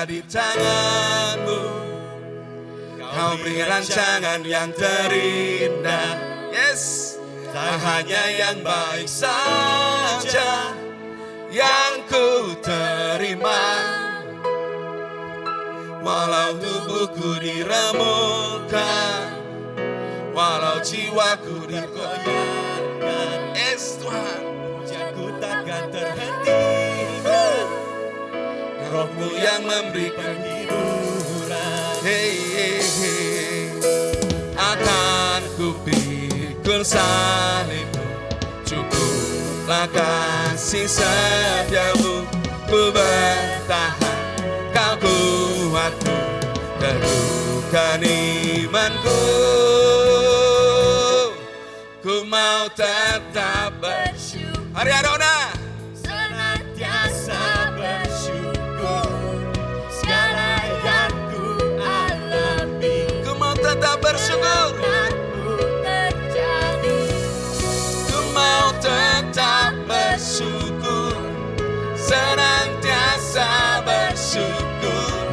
ada di tangan-Mu. Kau beri rancangan yang terindah. Yes, tak hanya yang baik saja yang ku terima. Walau tubuhku diremukkan, walau jiwaku digoyahkan. Yes Tuhan, pujianku takkan terhentikan. Roh-Mu yang memberi penghiburan. Hey, hey, hey. Akan kupikul salib-Mu, cukuplah kasih setia-Mu. Ku bertahan, Kau kuatku, teguhkan imanku. Ku mau tetap bersyukur. Hari Arona senantiasa bersyukur. Segala yang ku alami, ku mau tetap bersyukur. Ku mau tetap bersyukur, senantiasa bersyukur.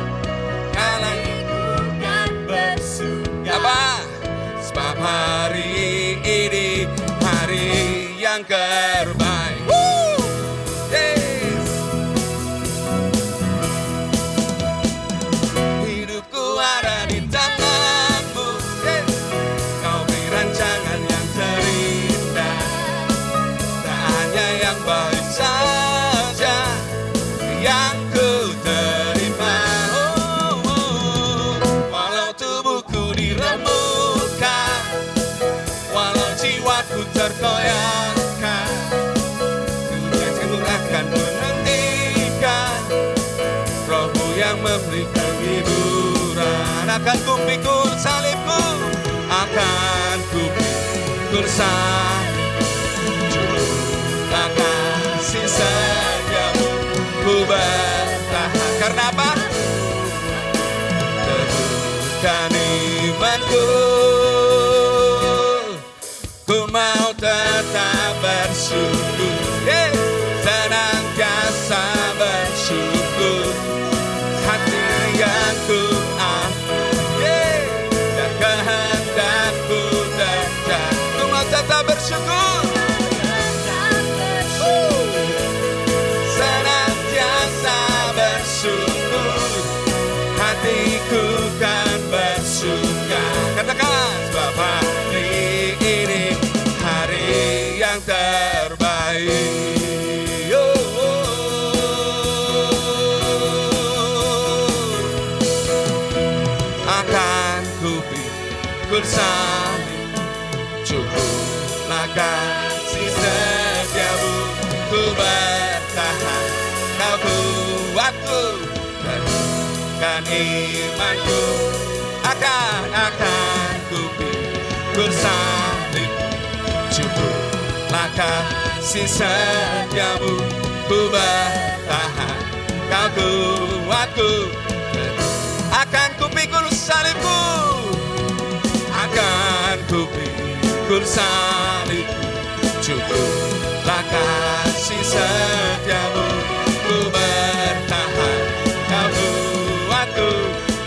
Karena ku kan bersyukur. Apa? Sebab hari ini hari yang terbaik. Yes. Hidupku ada di tangan-Mu. Yes. Kau beri rancangan yang terindah. Tak hanya yang baik saja yang ku terima. Walau tubuhku diremukkan, walau jiwaku terkoyakkan, ku akan menantikan Roh-Mu yang memberi penghiburan. Akan kupikul salib-Mu, akan kupikul salib-Mu, cukuplah kasih setia-Mu. Ku bertahan, karena apa? Teguhkan imanku. Ku mau tetap bersyukur, yeah. Senantiasa bersyukur. Hati yang ku yeah. Dan kehendak-Ku terjadi. Ku mau tetap bersyukur. Senantiasa bersyukur. Hatiku kan bersuka. Katakan, sebab hari ini hari yang terbaik. Akan kupikul salib, cukuplah kasih setia-Mu. Ku bertahan, Kau kuatku, teguhkan imanku. Akan kupikul salib, cukuplah kasih setia-Mu. Ku bertahan, Kau kuatku. Akan kupikul salib-Ku, akan kupikul salib-Ku, cukuplah kasih setia-Mu. Ku bertahan, Kau kuatku,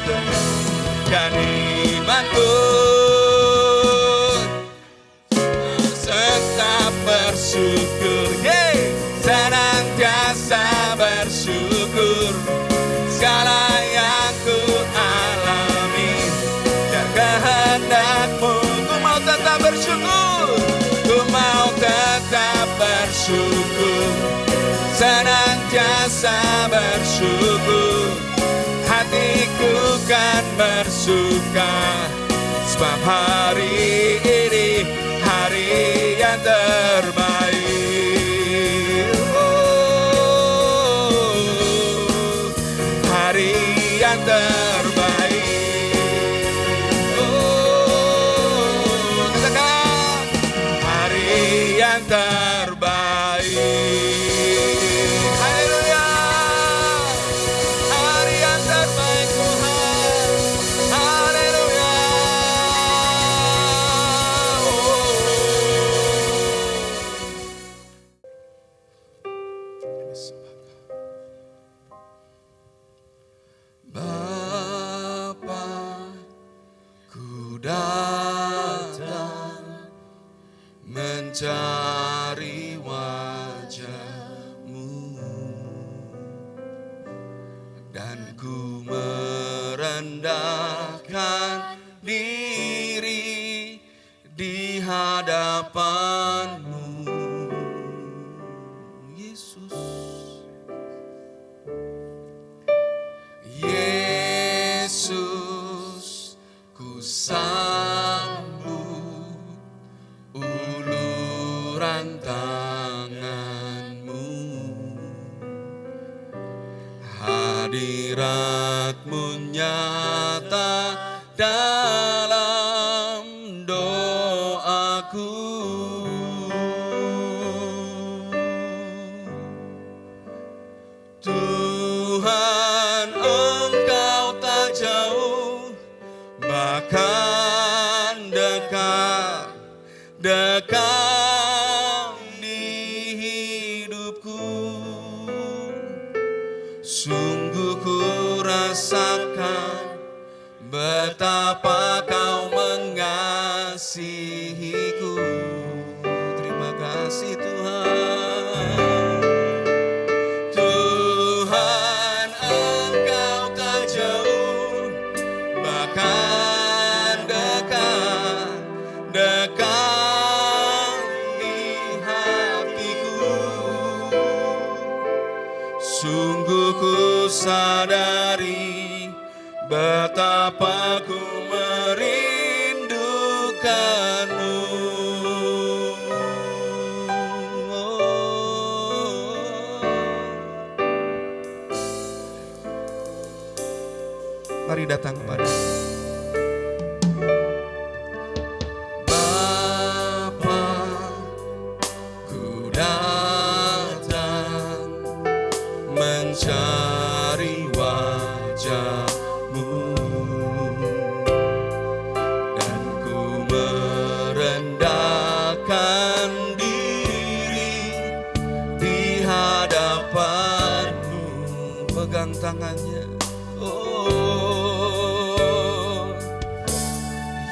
teguhkan imanku. Tetap bersyukur, yeah. Senantiasa bersyukur. Segala yang ku alami, dan kehendak-Mu. Ku mau tetap bersyukur. Ku mau tetap bersyukur. Senantiasa bersyukur. Hatiku kan bersuka. Sebab hari ini hari yang terbaik. Hari yang terbaik. Katakan, hari yang terbaik. Haleluya. Hari yang terbaik Tuhan. Haleluya. mencari wajah-Mu, dan ku merendahkan diri di hadapan-Mu. Yesus, Yesus, ku sambut uluran tangan-Mu, hadirat-Mu nyata dalam doaku. Tuhan, Engkau tak jauh, bahkan dekat, dekat di hidupku. Sungguh ku rasakan betapa Kau mengasihiku. Terima kasih Tuhan. Tuhan, Engkau tak jauh, bahkan dekat, dekat di hatiku. Sungguh ku sadari betapa ku merindukan-Mu. Mari datang kepada Bapa, ku datang mencari wajah-Mu, dan ku merendahkan diri di hadapan-Mu. Pegang tangannya. Oh,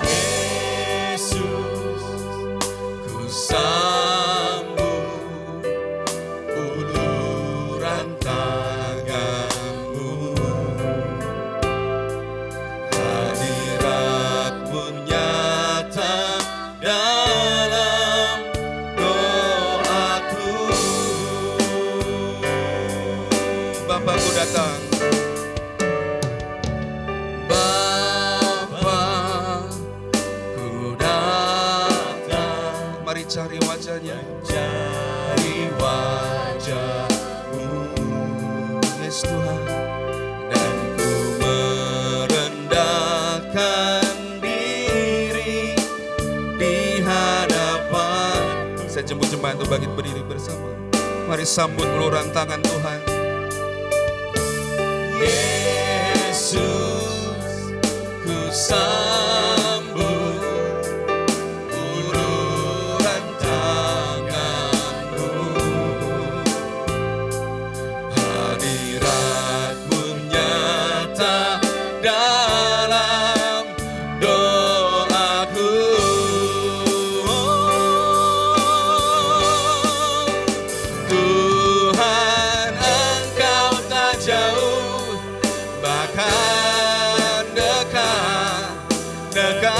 Yesus, ku sambut uluran tangan-Mu, hadirat-Mu nyata dalam doaku. Bapa, ku datang. Mari cari wajah-Nya, cari wajah-Mu, yes Tuhan, dan ku merendahkan diri di hadapan. Saya jemput jemaat untuk bangkit berdiri bersama. Mari sambut uluran tangan Tuhan. Yesus, ku sambut uluran tangan-Mu, hadirat-Mu nyata dalam doaku. Tuhan, Engkau tak jauh, bahkan dekat, dekat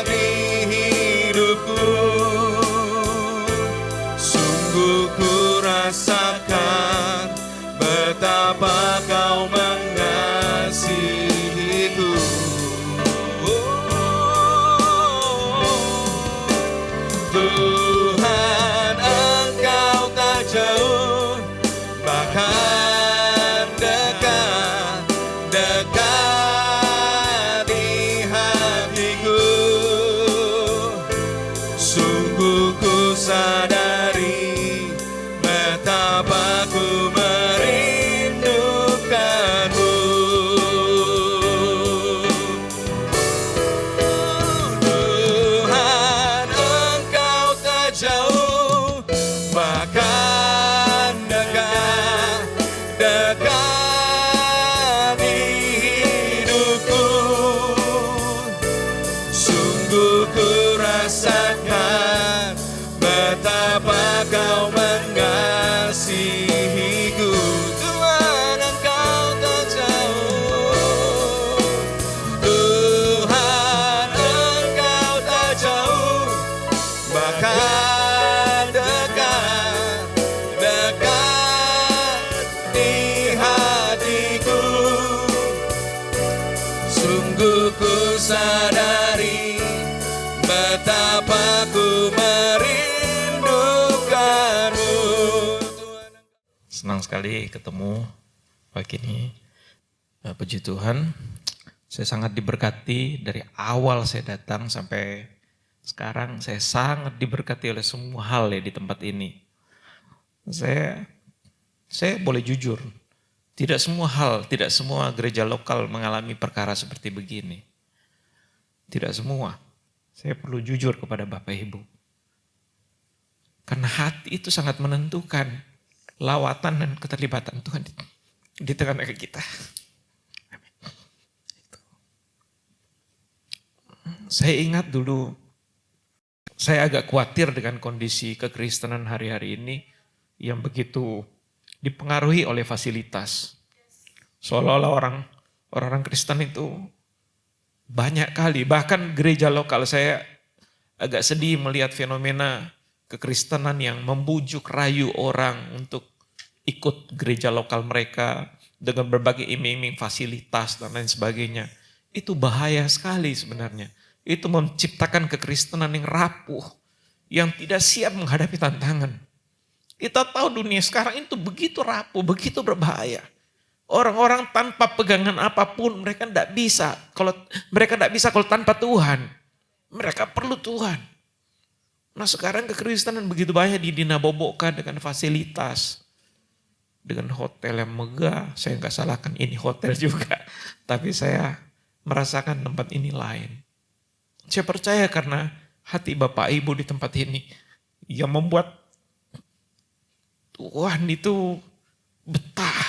di hidupku. Sungguh ku rasakan betapa Kau mengasihiku. Tuhan, Engkau tak jauh, bahkan dekat, dekat di hatiku. Sungguh ku sadari betapa ku merindukan-Mu. Tuhan, Engkau tak jauh, bahkan dekat, dekat di hidupku. Sungguh ku rasakan dekat, dekat, dekat di hatiku. Sungguh ku sadari betapa ku merindukanmu. Senang sekali ketemu pagi ini. Puji Tuhan, saya sangat diberkati dari awal saya datang sampai sekarang. Saya sangat diberkati oleh semua hal ya di tempat ini. Saya boleh jujur, tidak semua gereja lokal mengalami perkara seperti begini. Tidak semua. Saya perlu jujur kepada Bapak Ibu. Karena hati itu sangat menentukan lawatan dan keterlibatan Tuhan di tengah-tengah kita. Saya ingat dulu, saya agak khawatir dengan kondisi kekristenan hari-hari ini yang begitu dipengaruhi oleh fasilitas. Seolah-olah orang Kristen itu banyak kali, bahkan gereja lokal saya agak sedih melihat fenomena kekristenan yang membujuk rayu orang untuk ikut gereja lokal mereka dengan berbagai iming-iming fasilitas dan lain sebagainya. Itu bahaya sekali sebenarnya. Itu menciptakan kekristenan yang rapuh, yang tidak siap menghadapi tantangan. Kita tahu dunia sekarang itu begitu rapuh, begitu berbahaya. Orang-orang tanpa pegangan apapun mereka tidak bisa. Kalau tanpa Tuhan, mereka perlu Tuhan. Nah sekarang kekristenan begitu banyak didinabobokkan dengan fasilitas, dengan hotel yang megah. Saya nggak salahkan ini hotel juga, tapi saya merasakan tempat ini lain. Saya percaya karena hati Bapak Ibu di tempat ini yang membuat Tuhan itu betah.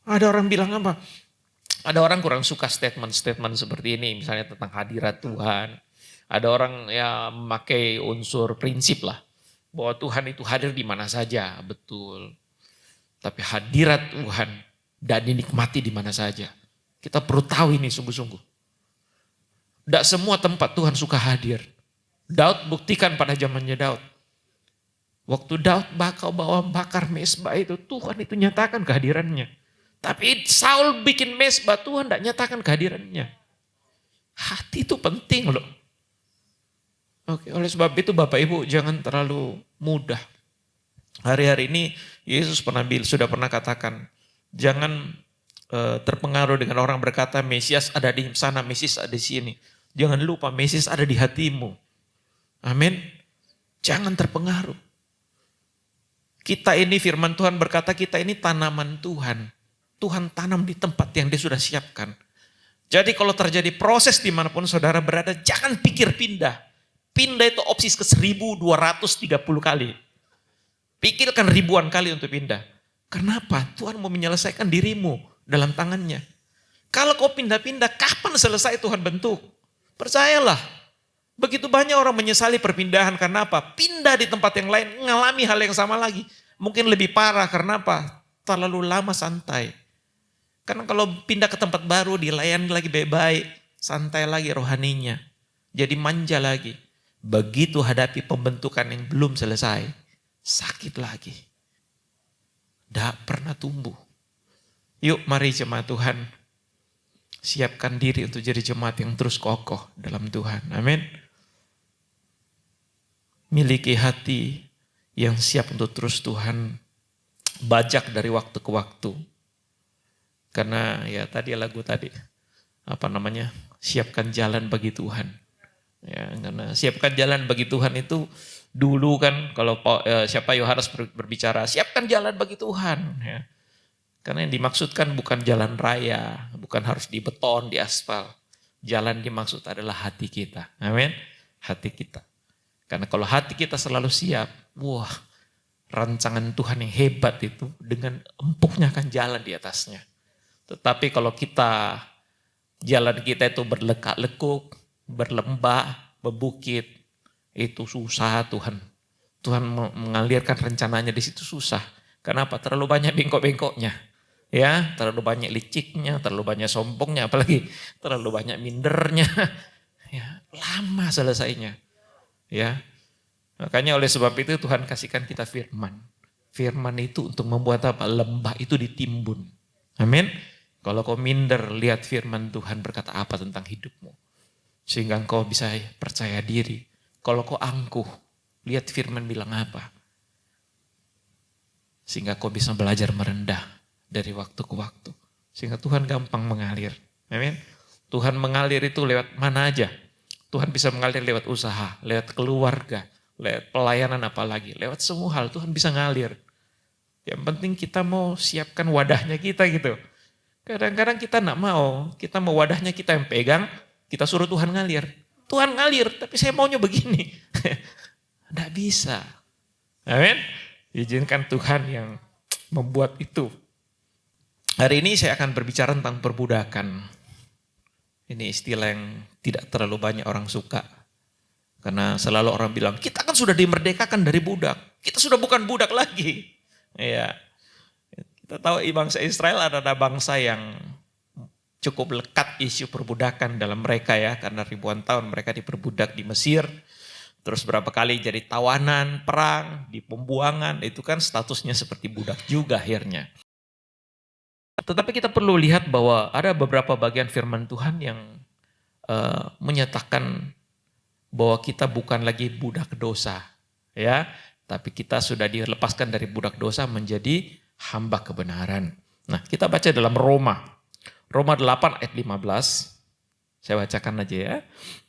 Ada orang bilang apa? Ada orang kurang suka statement-statement seperti ini, misalnya tentang hadirat Tuhan. Ada orang yang memakai unsur prinsip lah, bahwa Tuhan itu hadir di mana saja, betul. Tapi hadirat Tuhan dan dinikmati di mana saja. Kita perlu tahu ini sungguh-sungguh. Tidak semua tempat Tuhan suka hadir. Daud buktikan pada zamannya Daud. Waktu Daud bakar mesbah itu, Tuhan itu nyatakan kehadirannya. Tapi Saul bikin mesbah, Tuhan tidak nyatakan kehadirannya. Hati itu penting loh. Oke, oleh sebab itu Bapak Ibu jangan terlalu mudah. Hari-hari ini Yesus sudah pernah katakan, jangan terpengaruh dengan orang berkata Mesias ada di sana, Mesias ada di sini. Jangan lupa Mesias ada di hatimu. Amin. Jangan terpengaruh. Kita ini firman Tuhan berkata kita ini tanaman Tuhan. Tuhan tanam di tempat yang Dia sudah siapkan. Jadi kalau terjadi proses dimanapun saudara berada, jangan pikir pindah. Pindah itu opsi ke 1230 kali. Pikirkan ribuan kali untuk pindah. Kenapa? Tuhan mau menyelesaikan dirimu dalam tangannya. Kalau kau pindah-pindah, kapan selesai Tuhan bentuk? Percayalah. Begitu banyak orang menyesali perpindahan karena apa? Pindah di tempat yang lain, mengalami hal yang sama lagi. Mungkin lebih parah karena apa? Terlalu lama santai. Karena kalau pindah ke tempat baru, dilayani lagi baik-baik, santai lagi rohaninya. Jadi manja lagi. Begitu hadapi pembentukan yang belum selesai, sakit lagi. Tidak pernah tumbuh. Yuk mari jemaat Tuhan, siapkan diri untuk jadi jemaat yang terus kokoh dalam Tuhan. Amin. Miliki hati yang siap untuk terus Tuhan bajak dari waktu ke waktu. Karena ya tadi lagu tadi, siapkan jalan bagi Tuhan. Ya, karena siapkan jalan bagi Tuhan itu dulu kan kalau siapa Yohanes berbicara, siapkan jalan bagi Tuhan. Ya. Karena yang dimaksudkan bukan jalan raya, bukan harus di beton, di aspal. Jalan dimaksud adalah hati kita. Amin. Hati kita. Karena kalau hati kita selalu siap, wah rancangan Tuhan yang hebat itu dengan empuknya akan jalan di atasnya. Tetapi kalau jalan kita itu berlekak-lekuk, berlembah, bebukit, itu susah Tuhan. Tuhan mengalirkan rencananya di situ susah. Kenapa? Terlalu banyak bengkok-bengkoknya. Ya, terlalu banyak liciknya, terlalu banyak sombongnya, apalagi terlalu banyak mindernya. Ya, lama selesainya. Ya. Makanya oleh sebab itu Tuhan kasihkan kita firman. Firman itu untuk membuat apa? Lembah itu ditimbun. Amin. Kalau kau minder, lihat firman Tuhan berkata apa tentang hidupmu. Sehingga engkau bisa percaya diri. Kalau kau angkuh, lihat firman bilang apa. Sehingga kau bisa belajar merendah dari waktu ke waktu. Sehingga Tuhan gampang mengalir. Amin. Tuhan mengalir itu lewat mana aja. Tuhan bisa mengalir lewat usaha, lewat keluarga, lewat pelayanan apalagi. Lewat semua hal Tuhan bisa ngalir. Yang penting kita mau siapkan wadahnya kita gitu. Kadang-kadang kita enggak mau, kita mau wadahnya kita yang pegang, kita suruh Tuhan ngalir. Tuhan ngalir, tapi saya maunya begini. Enggak bisa. Amin. Izinkan Tuhan yang membuat itu. Hari ini saya akan berbicara tentang perbudakan. Ini istilah yang tidak terlalu banyak orang suka. Karena selalu orang bilang, kita kan sudah dimerdekakan dari budak. Kita sudah bukan budak lagi. Ya, kita tahu bangsa Israel adalah bangsa yang cukup lekat isu perbudakan dalam mereka ya. Karena ribuan tahun mereka diperbudak di Mesir. Terus berapa kali jadi tawanan, perang, di pembuangan. Itu kan statusnya seperti budak juga akhirnya. Tetapi kita perlu lihat bahwa ada beberapa bagian firman Tuhan yang menyatakan bahwa kita bukan lagi budak dosa. Ya, tapi kita sudah dilepaskan dari budak dosa menjadi hamba kebenaran. Nah, kita baca dalam Roma 8 ayat 15. Saya bacakan aja ya.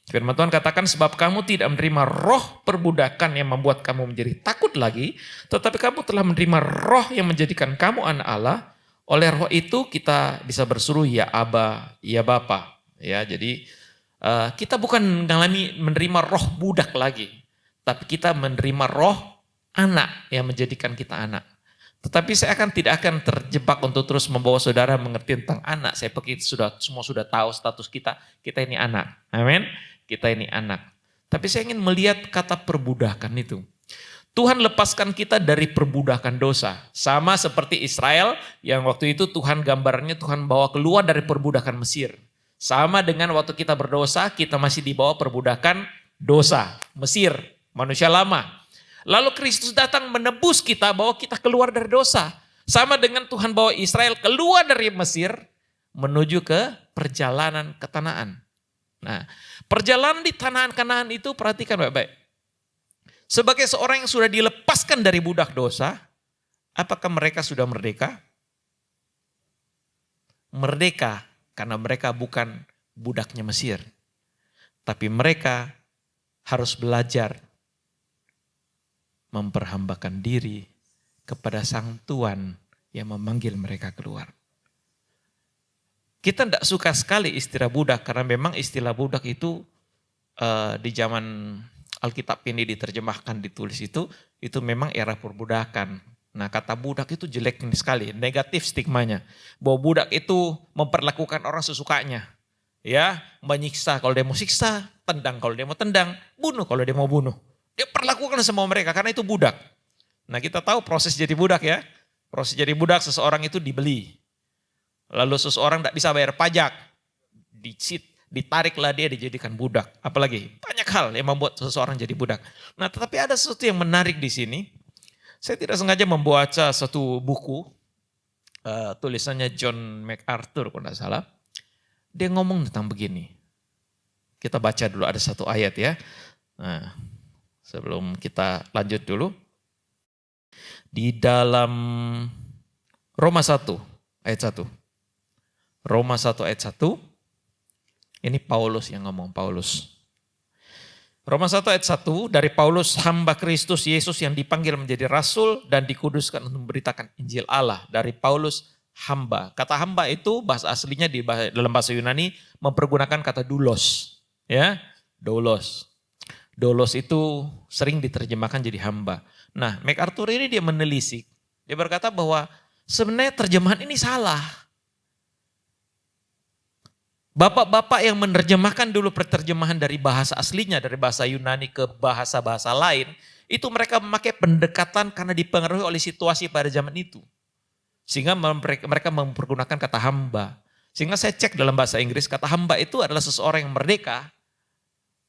Firman Tuhan katakan, sebab kamu tidak menerima roh perbudakan yang membuat kamu menjadi takut lagi, tetapi kamu telah menerima roh yang menjadikan kamu anak Allah. Oleh roh itu kita bisa berseru ya Aba, ya Bapa. Ya, jadi kita bukan menerima roh budak lagi, tapi kita menerima roh anak yang menjadikan kita anak. Tetapi saya tidak akan terjebak untuk terus membawa saudara mengerti tentang anak. Saya pikir semua sudah tahu status kita ini anak. Amin. Kita ini anak. Tapi saya ingin melihat kata perbudakan itu. Tuhan lepaskan kita dari perbudakan dosa. Sama seperti Israel yang waktu itu Tuhan gambarnya Tuhan bawa keluar dari perbudakan Mesir. Sama dengan waktu kita berdosa, kita masih dibawa perbudakan dosa. Mesir, manusia lama. Lalu Kristus datang menebus kita bahwa kita keluar dari dosa. Sama dengan Tuhan bawa Israel keluar dari Mesir menuju ke perjalanan ke Kanaan. Nah, perjalanan di tanah Kanaan itu perhatikan baik-baik. Sebagai seorang yang sudah dilepaskan dari budak dosa, apakah mereka sudah merdeka? Merdeka karena mereka bukan budaknya Mesir. Tapi mereka harus belajar memperhambakan diri kepada Sang Tuan yang memanggil mereka keluar. Kita tidak suka sekali istilah budak karena memang istilah budak itu di zaman Alkitab ini diterjemahkan, ditulis itu memang era perbudakan. Nah, kata budak itu jelek sekali, negatif stigmanya. Bahwa budak itu memperlakukan orang sesukanya. Ya, menyiksa kalau dia mau siksa, tendang kalau dia mau tendang, bunuh kalau dia mau bunuh. Dia perlakukan semua mereka karena itu budak. Nah, kita tahu proses jadi budak ya. Proses jadi budak seseorang itu dibeli. Lalu seseorang tidak bisa bayar pajak. Ditariklah dia dijadikan budak. Apalagi banyak hal yang membuat seseorang jadi budak. Nah, tetapi ada sesuatu yang menarik di sini. Saya tidak sengaja membaca satu buku, tulisannya John MacArthur kalau tidak salah. Dia ngomong tentang begini. Kita baca dulu ada satu ayat ya. Nah, sebelum kita lanjut dulu. Di dalam Roma 1 ayat 1. Roma 1 ayat 1. Ini Paulus yang ngomong, Paulus. Roma 1 ayat 1, dari Paulus hamba Kristus Yesus yang dipanggil menjadi rasul dan dikuduskan untuk memberitakan Injil Allah. Dari Paulus hamba. Kata hamba itu bahasa aslinya dalam bahasa Yunani mempergunakan kata doulos. Ya, doulos. Doulos itu sering diterjemahkan jadi hamba. Nah, MacArthur ini dia menelisik. Dia berkata bahwa sebenarnya terjemahan ini salah. Bapak-bapak yang menerjemahkan dulu perterjemahan dari bahasa aslinya, dari bahasa Yunani ke bahasa-bahasa lain, itu mereka memakai pendekatan karena dipengaruhi oleh situasi pada zaman itu. Sehingga mereka mempergunakan kata hamba. Sehingga saya cek dalam bahasa Inggris, kata hamba itu adalah seseorang yang merdeka,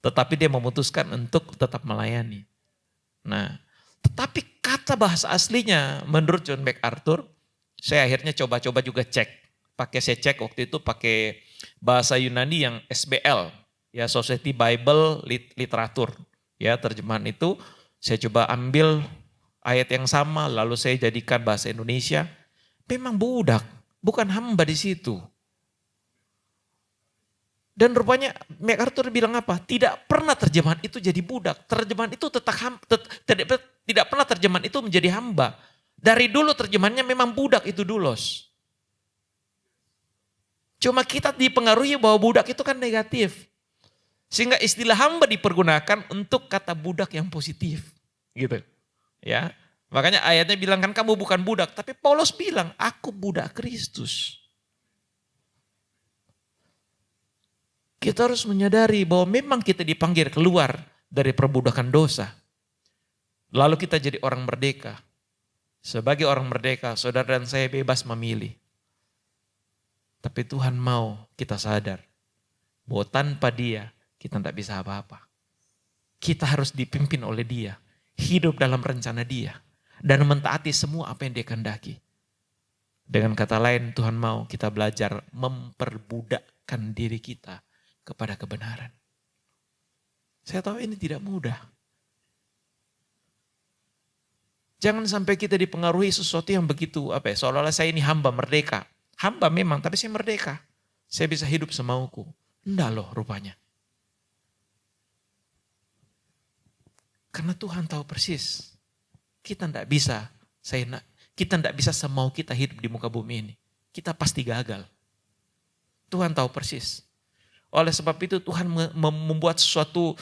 tetapi dia memutuskan untuk tetap melayani. Nah, tetapi kata bahasa aslinya menurut John MacArthur, saya akhirnya coba-coba juga cek. Saya cek waktu itu pakai bahasa Yunani yang SBL, ya Society Bible Literatur. Ya, terjemahan itu saya coba ambil ayat yang sama lalu saya jadikan bahasa Indonesia. Memang budak, bukan hamba di situ. Dan rupanya MacArthur bilang apa? Tidak pernah terjemahan itu jadi budak. Terjemahan itu tidak pernah terjemahan itu menjadi hamba. Dari dulu terjemahannya memang budak itu dulos. Cuma kita dipengaruhi bahwa budak itu kan negatif. Sehingga istilah hamba dipergunakan untuk kata budak yang positif. Gitu. Ya. Makanya ayatnya bilang kan kamu bukan budak. Tapi Paulus bilang aku budak Kristus. Kita harus menyadari bahwa memang kita dipanggil keluar dari perbudakan dosa. Lalu kita jadi orang merdeka. Sebagai orang merdeka, saudara dan saya bebas memilih. Tapi Tuhan mau kita sadar bahwa tanpa Dia kita tidak bisa apa-apa. Kita harus dipimpin oleh Dia, hidup dalam rencana Dia, dan mentaati semua apa yang Dia kehendaki. Dengan kata lain, Tuhan mau kita belajar memperbudakkan diri kita kepada kebenaran. Saya tahu ini tidak mudah. Jangan sampai kita dipengaruhi sesuatu yang begitu seolah-olah saya ini hamba merdeka. Hamba memang, tapi saya merdeka. Saya bisa hidup semauku. Enggak loh rupanya. Karena Tuhan tahu persis. Kita tidak bisa, kita tidak bisa semau kita hidup di muka bumi ini. Kita pasti gagal. Tuhan tahu persis. Oleh sebab itu Tuhan membuat suatu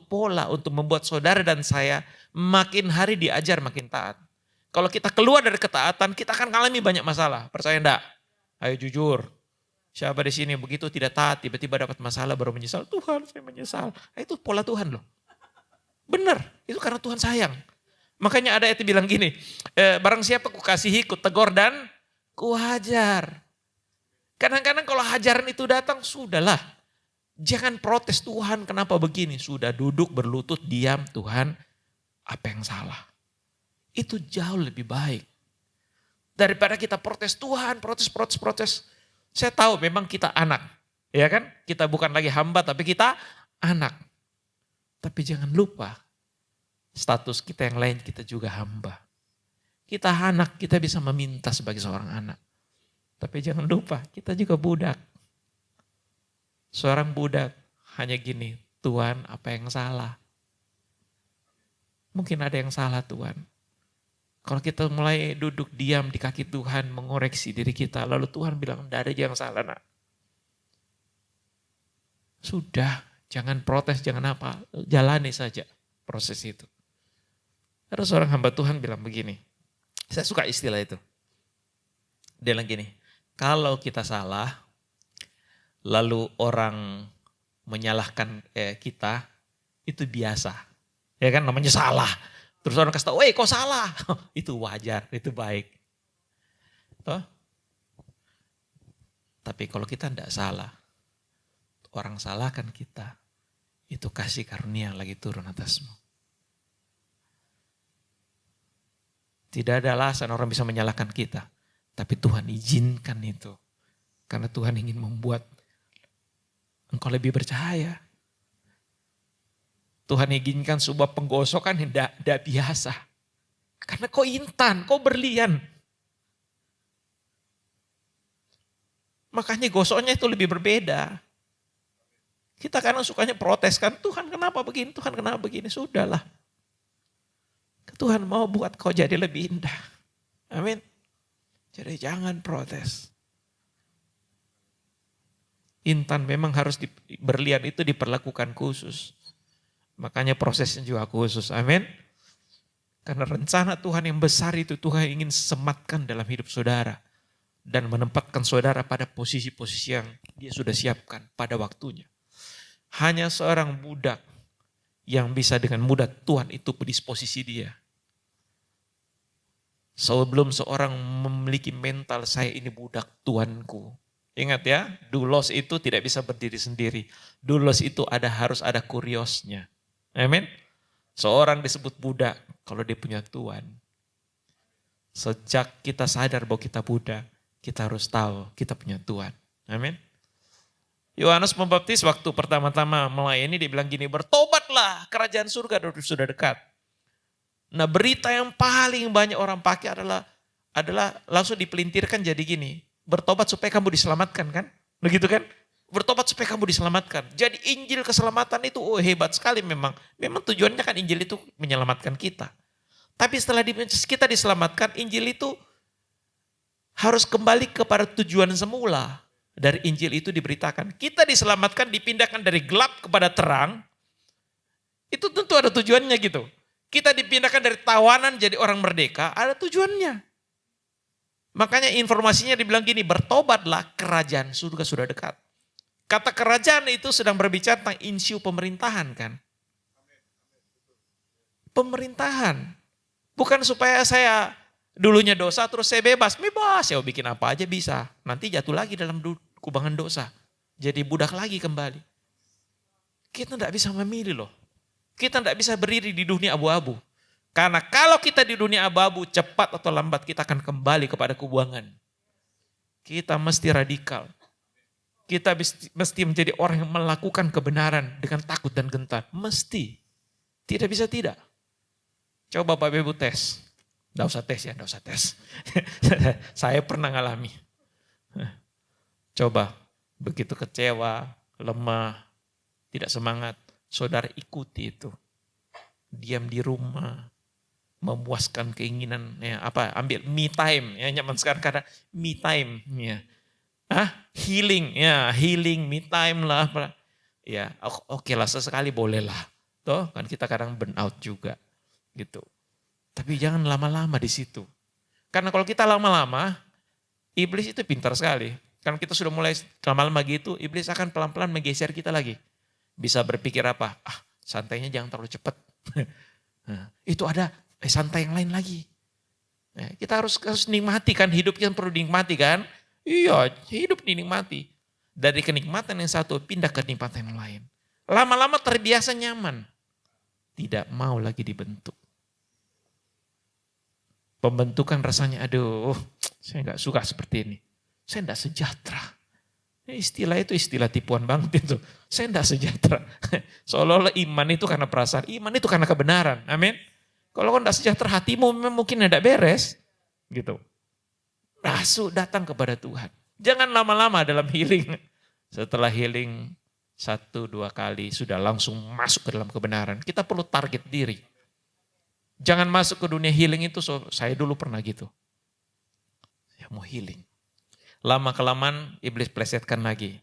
pola untuk membuat saudara dan saya makin hari diajar makin taat. Kalau kita keluar dari ketaatan, kita akan mengalami banyak masalah. Percaya enggak? Ayo jujur. Siapa di sini begitu tidak taat, tiba-tiba dapat masalah baru menyesal. Tuhan, saya menyesal. Itu pola Tuhan loh. Benar, itu karena Tuhan sayang. Makanya ada ayat bilang gini, barang siapa ku kasihi, ku tegur dan ku hajar. Kadang-kadang kalau hajaran itu datang, sudahlah. Jangan protes, Tuhan kenapa begini. Sudah duduk berlutut diam, Tuhan apa yang salah. Itu jauh lebih baik. Daripada kita protes, Tuhan protes. Saya tahu memang kita anak. Ya kan? Kita bukan lagi hamba tapi kita anak. Tapi jangan lupa status kita yang lain kita juga hamba. Kita anak, kita bisa meminta sebagai seorang anak. Tapi jangan lupa kita juga budak. Seorang budak hanya gini, Tuhan apa yang salah? Mungkin ada yang salah Tuhan. Kalau kita mulai duduk diam di kaki Tuhan mengoreksi diri kita, lalu Tuhan bilang tidak ada yang salah nak. Sudah, jangan protes, jangan apa, jalani saja proses itu. Ada seorang hamba Tuhan bilang begini, saya suka istilah itu. Dia bilang gini, kalau kita salah, lalu orang menyalahkan kita, itu biasa. Ya kan namanya salah. Terus orang kasih tahu, kok salah? Itu wajar, itu baik. Toh? Tapi kalau kita tidak salah, orang salahkan kita, itu kasih karunia lagi turun atasmu. Tidak ada alasan orang bisa menyalahkan kita. Tapi Tuhan izinkan itu. Karena Tuhan ingin membuat engkau lebih bercahaya. Tuhan izinkan sebuah penggosokan yang tidak biasa. Karena kau intan, kau berlian. Makanya gosoknya itu lebih berbeda. Kita kadang sukanya protes kan, Tuhan kenapa begini, Tuhan kenapa begini, sudahlah. Tuhan mau buat kau jadi lebih indah. Amin. Jadi jangan protes. Intan memang harus berlian itu diperlakukan khusus. Makanya prosesnya juga khusus. Amin. Karena rencana Tuhan yang besar itu Tuhan ingin sematkan dalam hidup saudara. Dan menempatkan saudara pada posisi-posisi yang dia sudah siapkan pada waktunya. Hanya seorang budak yang bisa dengan mudah Tuhan itu berdisposisi dia. Sebelum seorang memiliki mental saya ini budak Tuanku. Ingat ya, doulos itu tidak bisa berdiri sendiri. Doulos itu harus ada kuriosnya. Amin. Seorang disebut budak kalau dia punya Tuhan. Sejak kita sadar bahwa kita budak, kita harus tahu kita punya Tuhan. Amin. Yohanes Pembaptis waktu pertama-tama melayani dia bilang gini, bertobatlah, kerajaan surga sudah dekat. Nah berita yang paling banyak orang pakai adalah langsung dipelintirkan jadi gini, bertobat supaya kamu diselamatkan kan? Begitu kan? Bertobat supaya kamu diselamatkan. Jadi Injil keselamatan itu hebat sekali memang. Memang tujuannya kan Injil itu menyelamatkan kita. Tapi setelah kita diselamatkan, Injil itu harus kembali kepada tujuan semula. Dari Injil itu diberitakan. Kita diselamatkan, dipindahkan dari gelap kepada terang. Itu tentu ada tujuannya gitu. Kita dipindahkan dari tawanan jadi orang merdeka, ada tujuannya. Makanya informasinya dibilang gini, bertobatlah, kerajaan surga sudah dekat. Kata kerajaan itu sedang berbicara tentang insiu pemerintahan kan. Pemerintahan. Bukan supaya saya dulunya dosa terus saya bebas. Bebas, saya bikin apa aja bisa. Nanti jatuh lagi dalam kubangan dosa. Jadi budak lagi kembali. Kita tidak bisa memilih loh. Kita tidak bisa berdiri di dunia abu-abu. Karena kalau kita di dunia abu-abu, cepat atau lambat kita akan kembali kepada kubangan. Kita mesti radikal. Kita mesti menjadi orang yang melakukan kebenaran dengan takut dan gentar. Mesti. Tidak bisa tidak. Coba Bapak Ibu tes. Tidak usah tes ya, tidak usah tes. Saya pernah ngalami. Coba, begitu kecewa, lemah, tidak semangat, saudara ikuti itu. Diam di rumah, memuaskan keinginan, ambil me time, nyaman sekarang karena me time, healing, me time lah, ya, oke lah sesekali boleh lah, toh kan kita kadang burn out juga, gitu. Tapi jangan lama-lama di situ, karena kalau kita lama-lama, iblis itu pintar sekali. Karena kita sudah mulai lama-lama gitu, iblis akan pelan-pelan menggeser kita lagi. Bisa berpikir apa? Santainya jangan terlalu cepat. Itu ada santai yang lain lagi. Kita harus nikmati kan, hidup yang perlu dinikmati kan. Iya, hidup dinikmati. Dari kenikmatan yang satu pindah ke kenikmatan yang lain. Lama-lama terbiasa nyaman. Tidak mau lagi dibentuk. Pembentukan rasanya, aduh saya gak suka seperti ini. Saya tidak sejahtera. Istilah itu istilah tipuan banget itu. Saya tidak sejahtera. Seolah-olah iman itu karena perasaan. Iman itu karena kebenaran. Amin. Kalau kau tidak sejahtera hatimu memang mungkin tidak beres. Gitu. Masuk datang kepada Tuhan. Jangan lama-lama dalam healing. Setelah healing 1-2 kali sudah langsung masuk ke dalam kebenaran. Kita perlu target diri. Jangan masuk ke dunia healing itu. Saya dulu pernah gitu. Saya mau healing. Lama-kelamaan iblis plesetkan lagi.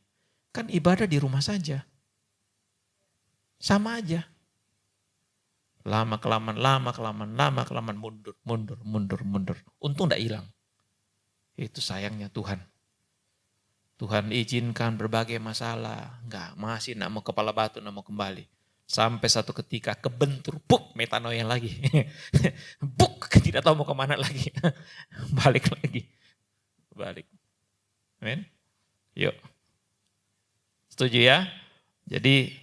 Kan ibadah di rumah saja. Sama aja. Lama-kelamaan, mundur. Untung tidak hilang. Itu sayangnya Tuhan. Tuhan izinkan berbagai masalah. Masih tidak mau kepala batu, tidak mau kembali. Sampai satu ketika kebentur, metanoia lagi. Tidak tahu mau kemana lagi. Balik lagi. Amin. Yuk. Setuju ya? Jadi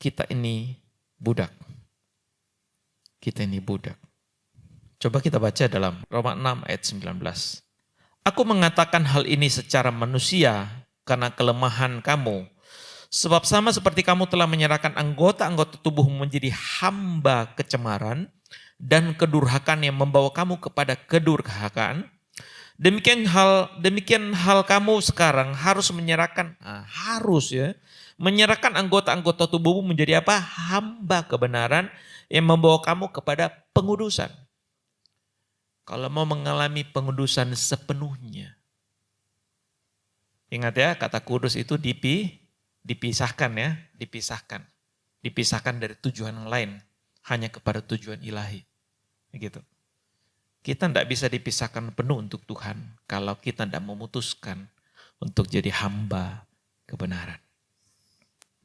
kita ini budak. Coba kita baca dalam Roma 6 ayat 19. Aku mengatakan hal ini secara manusia karena kelemahan kamu. Sebab sama seperti kamu telah menyerahkan anggota-anggota tubuhmu menjadi hamba kecemaran dan kedurhakaan yang membawa kamu kepada kedurhakaan. Demikian hal kamu sekarang harus menyerahkan, menyerahkan anggota-anggota tubuhmu menjadi apa? Hamba kebenaran yang membawa kamu kepada pengudusan. Kalau mau mengalami pengudusan sepenuhnya. Ingat ya, kata kudus itu dipisahkan ya, dipisahkan dari tujuan yang lain, hanya kepada tujuan ilahi. Begitu. Kita tidak bisa dipisahkan penuh untuk Tuhan kalau kita tidak memutuskan untuk jadi hamba kebenaran.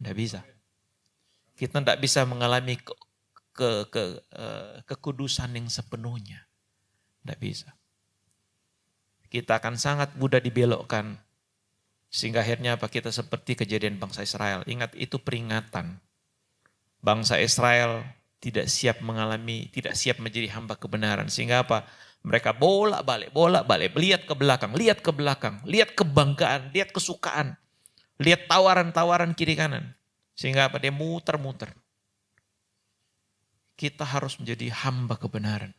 Tidak bisa. Kita tidak bisa mengalami kekudusan yang sepenuhnya. Tidak bisa. Kita akan sangat mudah dibelokkan. Sehingga akhirnya apa? Kita seperti kejadian bangsa Israel. Ingat itu peringatan. Bangsa Israel tidak siap tidak siap menjadi hamba kebenaran. Sehingga apa? Mereka bolak-balik, lihat ke belakang, lihat kebanggaan, lihat kesukaan, lihat tawaran-tawaran kiri kanan. Sehingga apa? Dia muter-muter. Kita harus menjadi hamba kebenaran.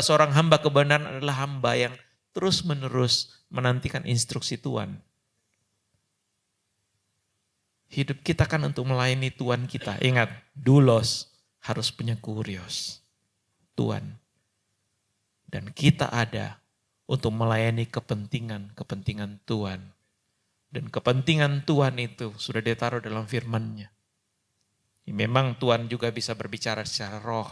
Seorang hamba kebenaran adalah hamba yang terus-menerus menantikan instruksi Tuhan. Hidup kita kan untuk melayani Tuhan kita. Ingat, doulos harus punya kurios. Tuhan. Dan kita ada untuk melayani kepentingan Tuhan. Dan kepentingan Tuhan itu sudah ditaruh dalam firman-Nya. Memang Tuhan juga bisa berbicara secara roh.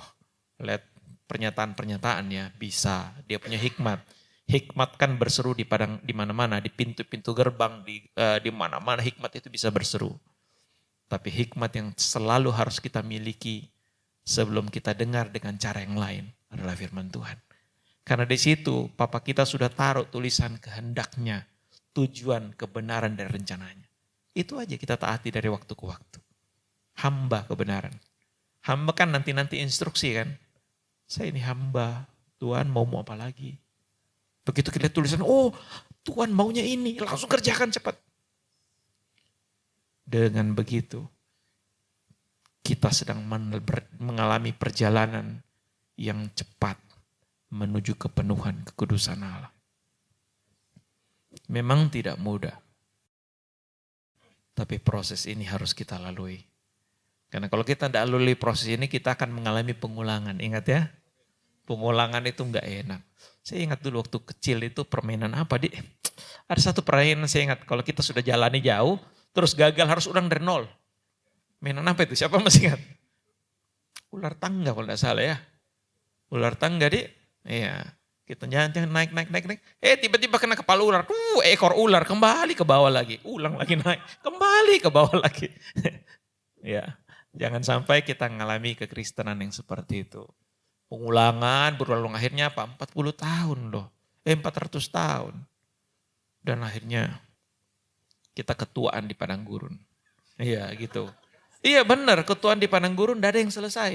Lihat pernyataan-pernyataannya, bisa. Dia punya hikmat. Hikmat kan berseru di mana-mana, di pintu-pintu gerbang, di mana-mana hikmat itu bisa berseru. Tapi hikmat yang selalu harus kita miliki sebelum kita dengar dengan cara yang lain adalah firman Tuhan. Karena di situ Papa kita sudah taruh tulisan kehendaknya, tujuan, kebenaran dan rencananya. Itu aja kita taati dari waktu ke waktu. Hamba kebenaran. Hamba kan nanti instruksi kan. Saya ini hamba, Tuhan mau apa lagi? Begitu kita tulisan, oh Tuhan maunya ini, langsung kerjakan cepat. Dengan begitu, kita sedang mengalami perjalanan yang cepat menuju kepenuhan kekudusan Allah. Memang tidak mudah, tapi proses ini harus kita lalui. Karena kalau kita tidak lalui proses ini, kita akan mengalami pengulangan. Ingat ya, pengulangan itu enggak enak. Saya ingat dulu waktu kecil itu permainan apa, Dik? Ada satu permainan saya ingat, kalau kita sudah jalani jauh, terus gagal harus ulang dari nol. Mainan apa itu? Siapa masih ingat? Ular tangga kalau tidak salah ya. Ular tangga, Dik. Iya. Kita jangan naik. Tiba-tiba kena kepala ular. Ekor ular kembali ke bawah lagi. Ulang lagi naik. Kembali ke bawah lagi. Ya. Jangan sampai kita mengalami kekristenan yang seperti itu. Pengulangan berulang akhirnya apa? 40 tahun loh. 400 tahun. Dan akhirnya kita ketuaan di padang gurun. Iya gitu. Iya benar, ketuaan di padang gurun tidak ada yang selesai.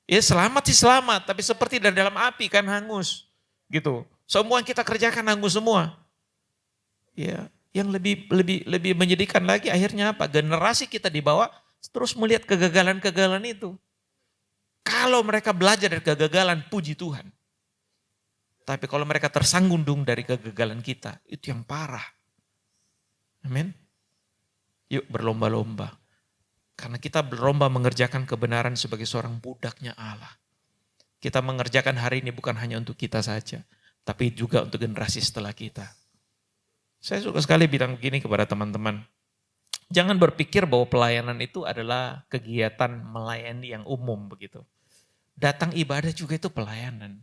Ya selamat sih selamat, tapi seperti dari dalam api kan hangus. Gitu. Semua yang kita kerjakan hangus semua. Ya, yang lebih menyedihkan lagi akhirnya apa? Generasi kita dibawa terus melihat kegagalan-kegagalan itu. Kalau mereka belajar dari kegagalan, puji Tuhan. Tapi kalau mereka tersanggung dari kegagalan kita, itu yang parah. Amin. Yuk berlomba-lomba. Karena kita berlomba mengerjakan kebenaran sebagai seorang budaknya Allah. Kita mengerjakan hari ini bukan hanya untuk kita saja, tapi juga untuk generasi setelah kita. Saya suka sekali bilang begini kepada teman-teman. Jangan berpikir bahwa pelayanan itu adalah kegiatan melayani yang umum begitu. Datang ibadah juga itu pelayanan.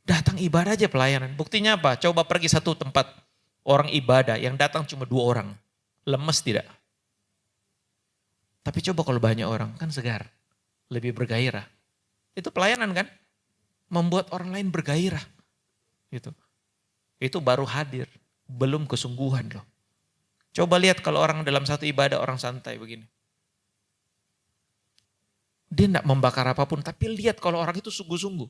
Datang ibadah aja pelayanan. Buktinya apa? Coba pergi satu tempat orang ibadah yang datang cuma 2 orang. Lemes tidak? Tapi coba kalau banyak orang kan segar. Lebih bergairah. Itu pelayanan kan? Membuat orang lain bergairah. Gitu. Itu baru hadir. Belum kesungguhan loh. Coba lihat kalau orang dalam satu ibadah orang santai begini. Dia tidak membakar apapun, tapi lihat kalau orang itu sungguh-sungguh.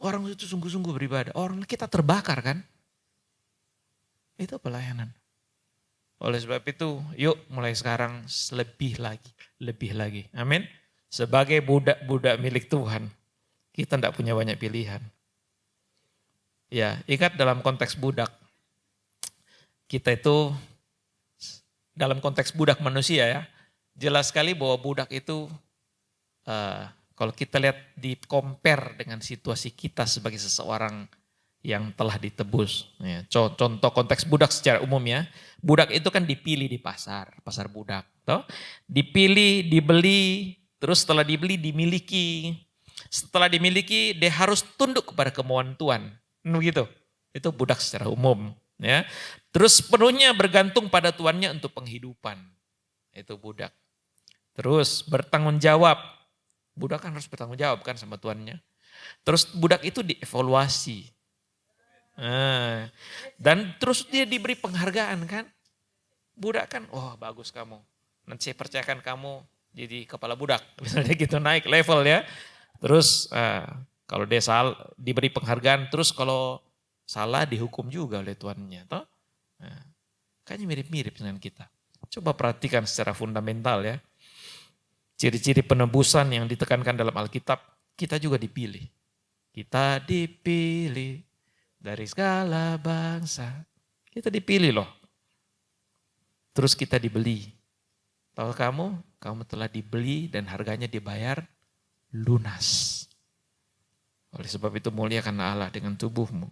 Orang itu sungguh-sungguh beribadah. Orang kita terbakar kan? Itu pelayanan. Oleh sebab itu, yuk mulai sekarang lebih lagi. Amin. Sebagai budak-budak milik Tuhan, kita tidak punya banyak pilihan. Ya, ingat dalam konteks budak, kita itu dalam konteks budak manusia ya, jelas sekali bahwa budak itu kalau kita lihat di compare dengan situasi kita sebagai seseorang yang telah ditebus. Ya, contoh konteks budak secara umum ya, budak itu kan dipilih di pasar budak. Toh? Dipilih, dibeli, terus setelah dibeli dimiliki. Setelah dimiliki dia harus tunduk kepada kemauan Tuhan. Begitu. Itu budak secara umum. Ya. Terus penuhnya bergantung pada tuannya untuk penghidupan. Itu budak. Terus bertanggung jawab. Budak kan harus bertanggung jawab kan sama tuannya. Terus budak itu dievaluasi. Dan terus dia diberi penghargaan kan. Budak kan, oh bagus kamu. Nanti saya percayakan kamu jadi kepala budak. Misalnya gitu naik level ya. Terus kalau dia diberi penghargaan, terus kalau salah dihukum juga oleh tuannya. Toh? Nah, kayaknya mirip-mirip dengan kita. Coba perhatikan secara fundamental ya. Ciri-ciri penebusan yang ditekankan dalam Alkitab, kita juga dipilih. Kita dipilih dari segala bangsa. Kita dipilih loh. Terus kita dibeli. Tahu kamu telah dibeli dan harganya dibayar lunas. Oleh sebab itu muliakan Allah dengan tubuhmu.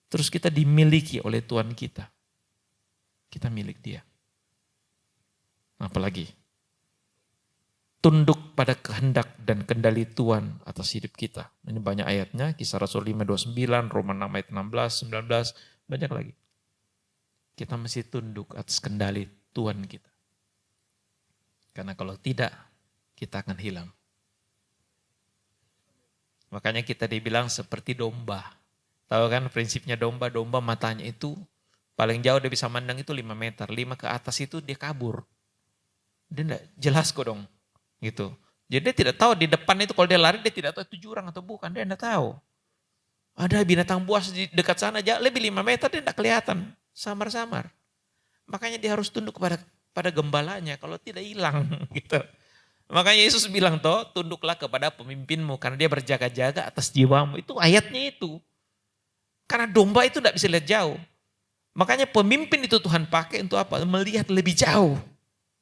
Terus kita dimiliki oleh Tuhan kita. Kita milik Dia. Apalagi? Tunduk pada kehendak dan kendali Tuhan atas hidup kita. Ini banyak ayatnya, Kisah Rasul 5:29, Roma 6 ayat 16, 19, banyak lagi. Kita mesti tunduk atas kendali Tuhan kita. Karena kalau tidak, kita akan hilang. Makanya kita dibilang seperti domba. Tahu kan prinsipnya domba matanya itu paling jauh dia bisa mandang itu 5 meter. 5 ke atas itu dia kabur. Dia enggak jelas kok dong. Gitu. Jadi dia tidak tahu di depan itu kalau dia lari dia tidak tahu itu jurang atau bukan, dia tidak tahu. Ada binatang buas di dekat sana lebih 5 meter dia tidak kelihatan, samar-samar. Makanya dia harus tunduk pada gembalanya, kalau tidak hilang gitu. Makanya Yesus bilang tunduklah kepada pemimpinmu karena dia berjaga-jaga atas jiwamu. Itu ayatnya itu. Karena domba itu tidak bisa lihat jauh. Makanya pemimpin itu Tuhan pakai untuk apa? Melihat lebih jauh.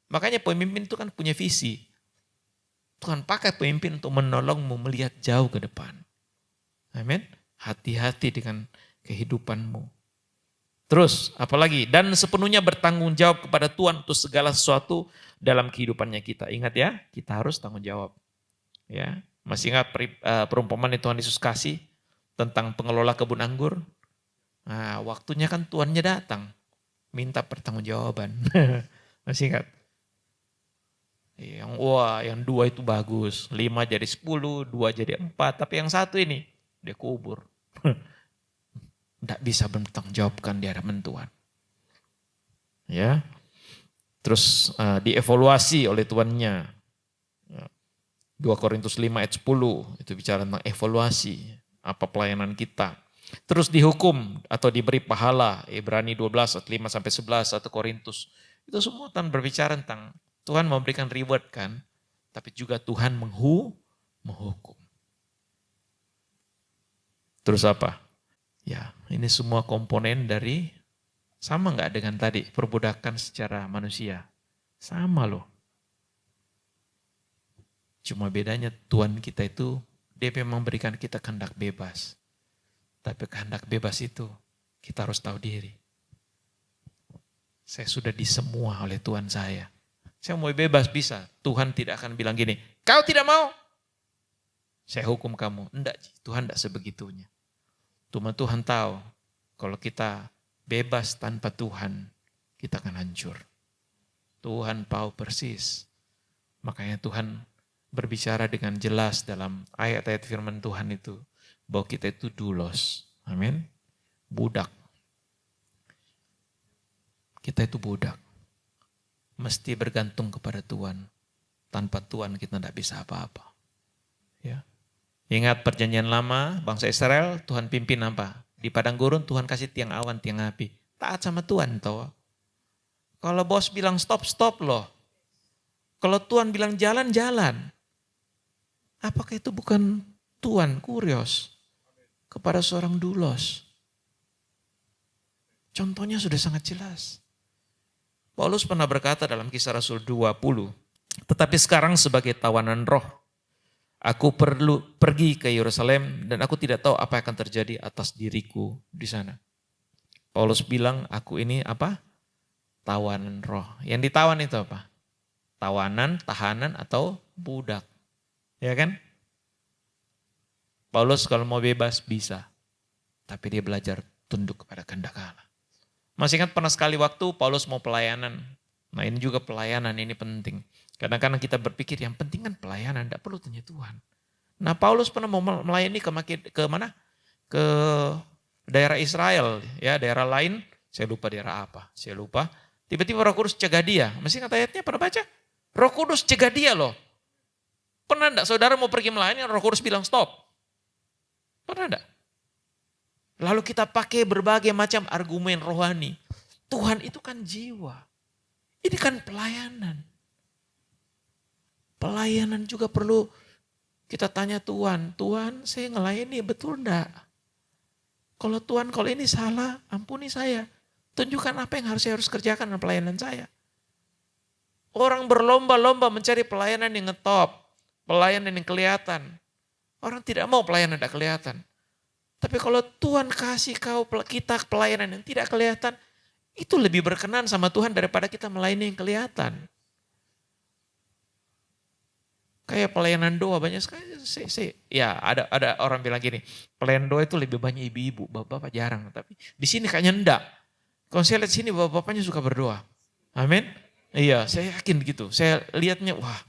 Makanya pemimpin itu kan punya visi. Tuhan pakai pemimpin untuk menolongmu melihat jauh ke depan. Amin. Hati-hati dengan kehidupanmu. Terus apalagi? Dan sepenuhnya bertanggung jawab kepada Tuhan untuk segala sesuatu dalam kehidupannya kita. Ingat ya, kita harus tanggung jawab. Ya, masih ingat perumpamaan yang Tuhan Yesus kasih tentang pengelola kebun anggur? Nah, waktunya kan tuannya datang. Minta pertanggungjawaban. Masih ingat? Yang 2 itu bagus, 5 jadi 10, 2 jadi 4, tapi yang 1 ini dia kubur. Tidak bisa bertanggung jawabkan di hadapan Tuhan. Ya, terus dievaluasi oleh tuannya. 2 Korintus 5 ayat 10 itu bicara tentang evaluasi apa pelayanan kita. Terus dihukum atau diberi pahala, Ibrani 12 ayat 5 sampai 11, 1 Korintus. Itu semua Tuhan berbicara tentang Tuhan memberikan reward kan, tapi juga Tuhan menghukum. Terus apa? Ya, ini semua komponen dari, sama nggak dengan tadi, perbudakan secara manusia? Sama loh. Cuma bedanya Tuhan kita itu, dia memang berikan kita kehendak bebas. Tapi kehendak bebas itu, kita harus tahu diri. Saya sudah disemua oleh Tuhan saya. Saya mau bebas bisa. Tuhan tidak akan bilang gini, kau tidak mau, saya hukum kamu. Enggak, Tuhan tidak sebegitunya. Cuma Tuhan tahu, kalau kita bebas tanpa Tuhan, kita akan hancur. Tuhan tahu persis. Makanya Tuhan berbicara dengan jelas dalam ayat-ayat firman Tuhan itu, bahwa kita itu doulos. Amin. Budak. Kita itu budak. Mesti bergantung kepada Tuhan. Tanpa Tuhan kita tidak bisa apa-apa. Ya. Ingat perjanjian lama, bangsa Israel, Tuhan pimpin apa? Di padang gurun Tuhan kasih tiang awan, tiang api. Taat sama Tuhan toh. Kalau bos bilang stop, stop loh. Kalau Tuhan bilang jalan, jalan. Apakah itu bukan Tuhan kurios kepada seorang doulos? Contohnya sudah sangat jelas. Paulus pernah berkata dalam Kisah Rasul 20, tetapi sekarang sebagai tawanan roh, aku perlu pergi ke Yerusalem dan aku tidak tahu apa yang akan terjadi atas diriku di sana. Paulus bilang, aku ini apa? Tawanan roh. Yang ditawan itu apa? Tawanan, tahanan atau budak. Ya kan? Paulus kalau mau bebas bisa. Tapi dia belajar tunduk kepada kehendak Allah. Masih ingat pernah sekali waktu Paulus mau pelayanan. Nah ini juga pelayanan, ini penting. Kadang-kadang kita berpikir yang penting kan pelayanan, tidak perlu tanya Tuhan. Nah Paulus pernah mau melayani ke mana? Ke daerah Israel, ya daerah lain. Saya lupa daerah apa, saya lupa. Tiba-tiba Roh Kudus cegah dia. Masih ingat ayatnya, pernah baca? Roh Kudus cegah dia loh. Pernah enggak saudara mau pergi melayani, Roh Kudus bilang stop? Pernah enggak? Lalu kita pakai berbagai macam argumen rohani. Tuhan itu kan jiwa. Ini kan pelayanan. Pelayanan juga perlu kita tanya Tuhan, Tuhan saya ngelayani betul enggak? Kalau Tuhan kalau ini salah, ampuni saya. Tunjukkan apa yang saya harus kerjakan dalam pelayanan saya. Orang berlomba-lomba mencari pelayanan yang ngetop, pelayanan yang kelihatan. Orang tidak mau pelayanan yang tidak kelihatan. Tapi kalau Tuhan kasih kita pelayanan yang tidak kelihatan, itu lebih berkenan sama Tuhan daripada kita melayani yang kelihatan. Kayak pelayanan doa banyak sekali. Ya ada orang bilang gini, pelayanan doa itu lebih banyak ibu-ibu, bapak-bapak jarang. Tapi di sini kayaknya enggak. Kalau saya lihat sini bapak-bapaknya suka berdoa. Amin. Iya, saya yakin gitu. Saya lihatnya, wah,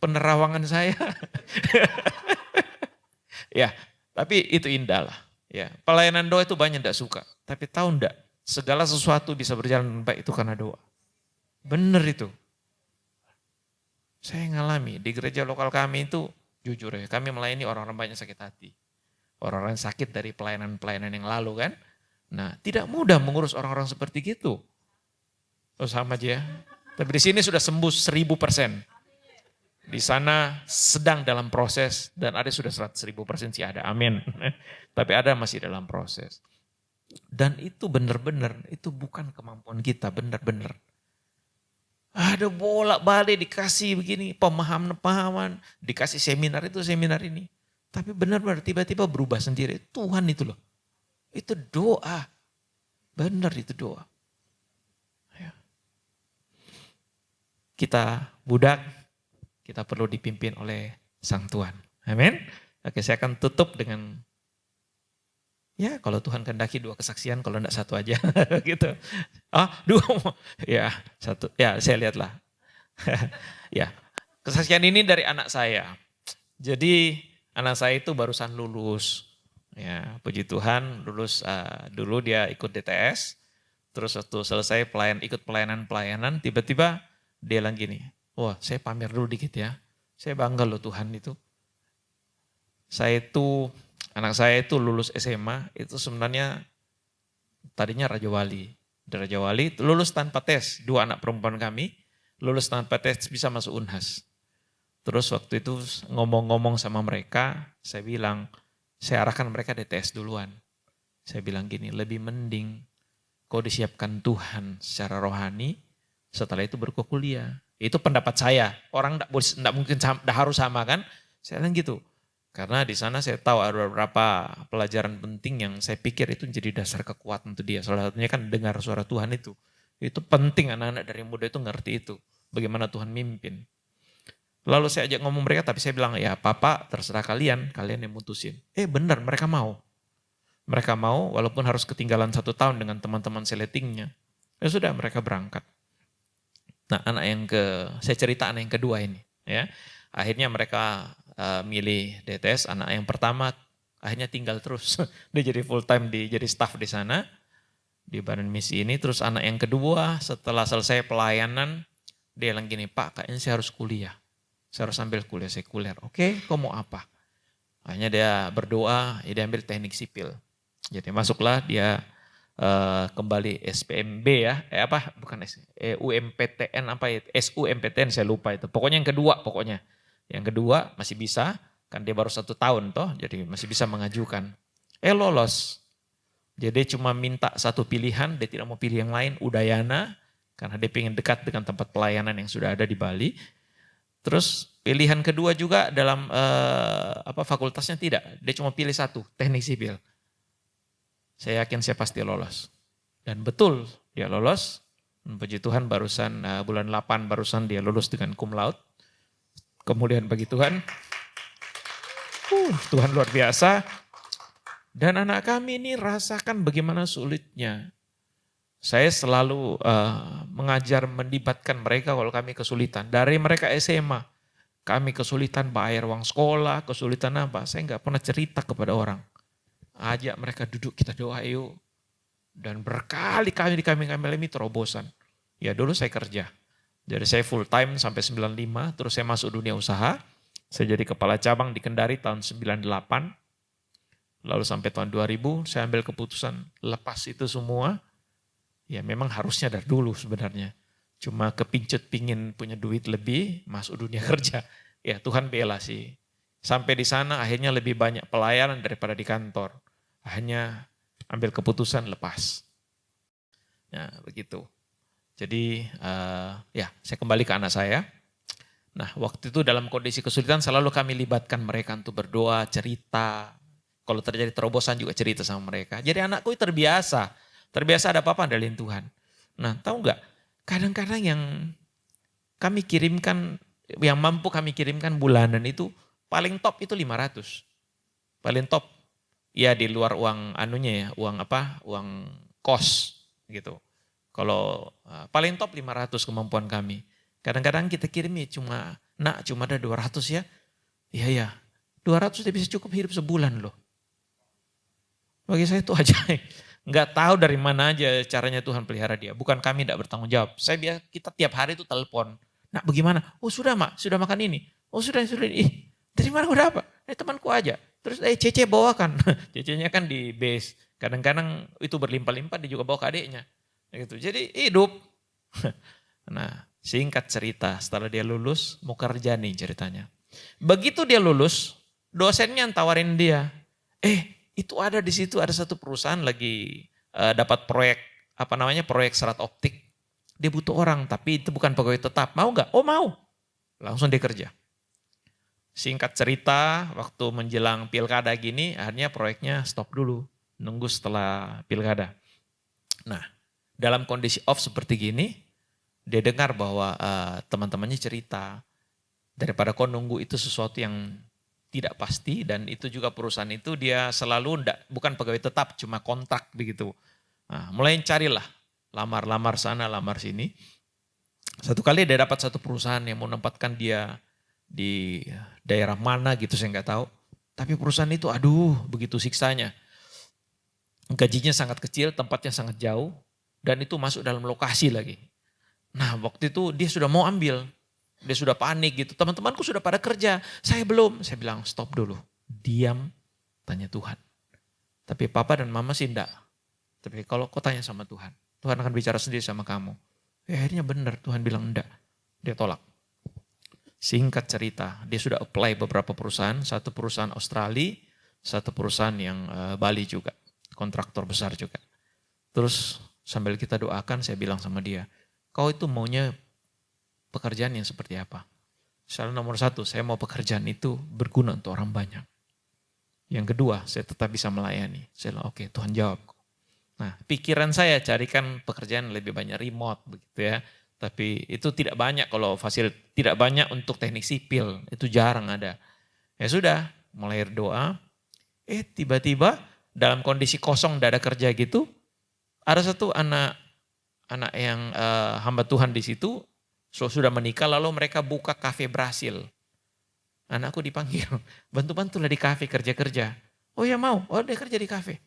penerawangan saya. Ya, tapi itu indah lah. Ya, pelayanan doa itu banyak enggak suka. Tapi tahu enggak, segala sesuatu bisa berjalan dengan baik itu karena doa. Bener itu. Saya ngalami di gereja lokal kami itu, jujur ya, kami melayani orang-orang banyak sakit hati. Orang-orang sakit dari pelayanan-pelayanan yang lalu kan. Nah, tidak mudah mengurus orang-orang seperti gitu. Oh sama aja ya. Tapi di sini sudah sembuh 1000%. Di sana sedang dalam proses dan ada sudah 100.000% sih ada. Amin. Tapi ada masih dalam proses. Dan itu benar-benar, itu bukan kemampuan kita, benar-benar. Ada bolak-balik dikasih begini, pemahaman, dikasih seminar itu, seminar ini. Tapi benar-benar tiba-tiba berubah sendiri. Tuhan itu loh. Itu doa. Benar itu doa. Ya. Kita budak, kita perlu dipimpin oleh Sang Tuhan. Amin. Oke, saya akan tutup dengan ya kalau Tuhan kehendaki 2 kesaksian, kalau enggak 1 aja gitu. 2, ya 1, ya saya lihatlah. Ya, kesaksian ini dari anak saya. Jadi anak saya itu barusan lulus. Ya, puji Tuhan lulus dulu dia ikut DTS. Terus waktu selesai ikut pelayanan, tiba-tiba dia bilang gini, wah saya pamer dulu dikit ya. Saya bangga loh Tuhan itu. Anak saya itu lulus SMA, itu sebenarnya tadinya Raja Wali. Di Raja Wali lulus tanpa tes, 2 anak perempuan kami lulus tanpa tes bisa masuk Unhas. Terus waktu itu ngomong-ngomong sama mereka, saya bilang, saya arahkan mereka DTS duluan. Saya bilang gini, lebih mending kau disiapkan Tuhan secara rohani, setelah itu berkuliah. Itu pendapat saya, orang enggak mungkin harus sama kan, saya bilang gitu. Karena di sana saya tahu ada beberapa pelajaran penting yang saya pikir itu menjadi dasar kekuatan untuk dia. Salah satunya kan dengar suara Tuhan itu. Itu penting anak-anak dari muda itu ngerti itu. Bagaimana Tuhan mimpin. Lalu saya ajak ngomong mereka tapi saya bilang ya papa terserah kalian yang mutusin. Benar mereka mau. Mereka mau walaupun harus ketinggalan 1 tahun dengan teman-teman seletingnya. Ya sudah mereka berangkat. Nah saya cerita anak yang kedua ini. Ya, akhirnya mereka milih DTS, anak yang pertama akhirnya tinggal terus. Dia jadi full time, jadi staff di sana, di Badan Misi ini. Terus anak yang kedua setelah selesai pelayanan, dia bilang gini, Pak kayaknya saya harus kuliah. Saya harus ambil kuliah sekuler. Oke, kau mau apa? Akhirnya dia berdoa, dia ambil teknik sipil. Jadi masuklah dia kembali SPMB ya, UMPTN SUMPTN saya lupa itu. Pokoknya yang kedua pokoknya. Yang kedua masih bisa, kan dia baru 1 tahun toh, jadi masih bisa mengajukan. Lolos. Jadi dia cuma minta 1 pilihan, dia tidak mau pilih yang lain, Udayana, karena dia ingin dekat dengan tempat pelayanan yang sudah ada di Bali. Terus pilihan kedua juga dalam fakultasnya tidak, dia cuma pilih 1, teknik sipil. Saya yakin saya pasti lolos. Dan betul dia lolos, puji Tuhan barusan bulan 8 barusan dia lulus dengan cum laude. Kemudian bagi Tuhan, Tuhan luar biasa. Dan anak kami ini rasakan bagaimana sulitnya. Saya selalu mengajar, melibatkan mereka kalau kami kesulitan. Dari mereka SMA, kami kesulitan bayar uang sekolah, kesulitan apa. Saya nggak pernah cerita kepada orang. Ajak mereka duduk, kita doa yuk. Dan berkali-kali kami alami terobosan. Ya dulu saya kerja. Jadi saya full time sampai 95, terus saya masuk dunia usaha. Saya jadi kepala cabang di Kendari tahun 98. Lalu sampai tahun 2000 saya ambil keputusan lepas itu semua. Ya memang harusnya dari dulu sebenarnya. Cuma kepincut pingin punya duit lebih, masuk dunia kerja. Ya Tuhan bela sih. Sampai di sana akhirnya lebih banyak pelayanan daripada di kantor. Akhirnya ambil keputusan lepas. Nah begitu. Jadi ya saya kembali ke anak saya. Nah waktu itu dalam kondisi kesulitan selalu kami libatkan mereka untuk berdoa, cerita. Kalau terjadi terobosan juga cerita sama mereka. Jadi anakku terbiasa. Terbiasa ada apa-apa andalin Tuhan. Nah tahu nggak? Kadang-kadang yang kami kirimkan, yang mampu kami kirimkan bulanan itu paling top itu 500. Paling top. Ya di luar uang anunya ya, uang apa? Uang kos gitu. Kalau paling top 500 kemampuan kami. Kadang-kadang kita kirim ya cuma ada 200 ya. Iya ya. 200 dia bisa cukup hidup sebulan loh. Bagi saya itu ajaib. Nggak tahu dari mana aja caranya Tuhan pelihara dia. Bukan kami tidak bertanggung jawab. Kita tiap hari itu telepon. Nak bagaimana? Oh sudah mak, sudah makan ini. Oh sudah. Ih, dari mana udah apa? Temanku aja. Terus Cece bawakan. Cecenya kan di base. Kadang-kadang itu berlimpah-limpah dia juga bawa ke adiknya. Gitu. Jadi hidup. Nah singkat cerita setelah dia lulus mau kerja nih ceritanya. Begitu dia lulus dosennya yang tawarin dia. Itu ada di situ ada satu perusahaan lagi dapat proyek proyek serat optik. Dia butuh orang tapi itu bukan pegawai tetap. Mau nggak? Oh mau. Langsung dia kerja. Singkat cerita waktu menjelang pilkada gini akhirnya proyeknya stop dulu. Nunggu setelah pilkada. Nah dalam kondisi off seperti gini dia dengar bahwa teman-temannya cerita daripada kau nunggu itu sesuatu yang tidak pasti dan itu juga perusahaan itu dia selalu bukan pegawai tetap cuma kontrak begitu. Nah, mulai carilah lamar sana lamar sini. Satu kali dia dapat satu perusahaan yang mau menempatkan dia di daerah mana gitu saya nggak tahu. Tapi perusahaan itu begitu siksanya. Gajinya sangat kecil, tempatnya sangat jauh dan itu masuk dalam lokasi lagi. Nah waktu itu dia sudah mau ambil. Dia sudah panik gitu. Teman-temanku sudah pada kerja. Saya belum. Saya bilang stop dulu. Diam. Tanya Tuhan. Tapi papa dan mama sih enggak. Tapi kalau kau tanya sama Tuhan. Tuhan akan bicara sendiri sama kamu. Akhirnya benar Tuhan bilang enggak. Dia tolak. Singkat cerita. Dia sudah apply beberapa perusahaan. Satu perusahaan Australia. Satu perusahaan yang Bali juga. Kontraktor besar juga. Terus sambil kita doakan saya bilang sama dia. Kau itu maunya pekerjaan yang seperti apa? Soal nomor 1, saya mau pekerjaan itu berguna untuk orang banyak. Yang kedua, saya tetap bisa melayani. Saya bilang, oke, Tuhan jawab. Nah, pikiran saya carikan pekerjaan lebih banyak remote begitu ya. Tapi itu tidak banyak kalau tidak banyak untuk teknik sipil, itu jarang ada. Ya sudah, mulai berdoa. Tiba-tiba dalam kondisi kosong tidak ada kerja gitu, ada satu anak yang hamba Tuhan di situ. Sudah menikah lalu mereka buka kafe Brasil. Anakku dipanggil, bantu-bantulah di kafe kerja-kerja. Oh ya mau, dia kerja di kafe.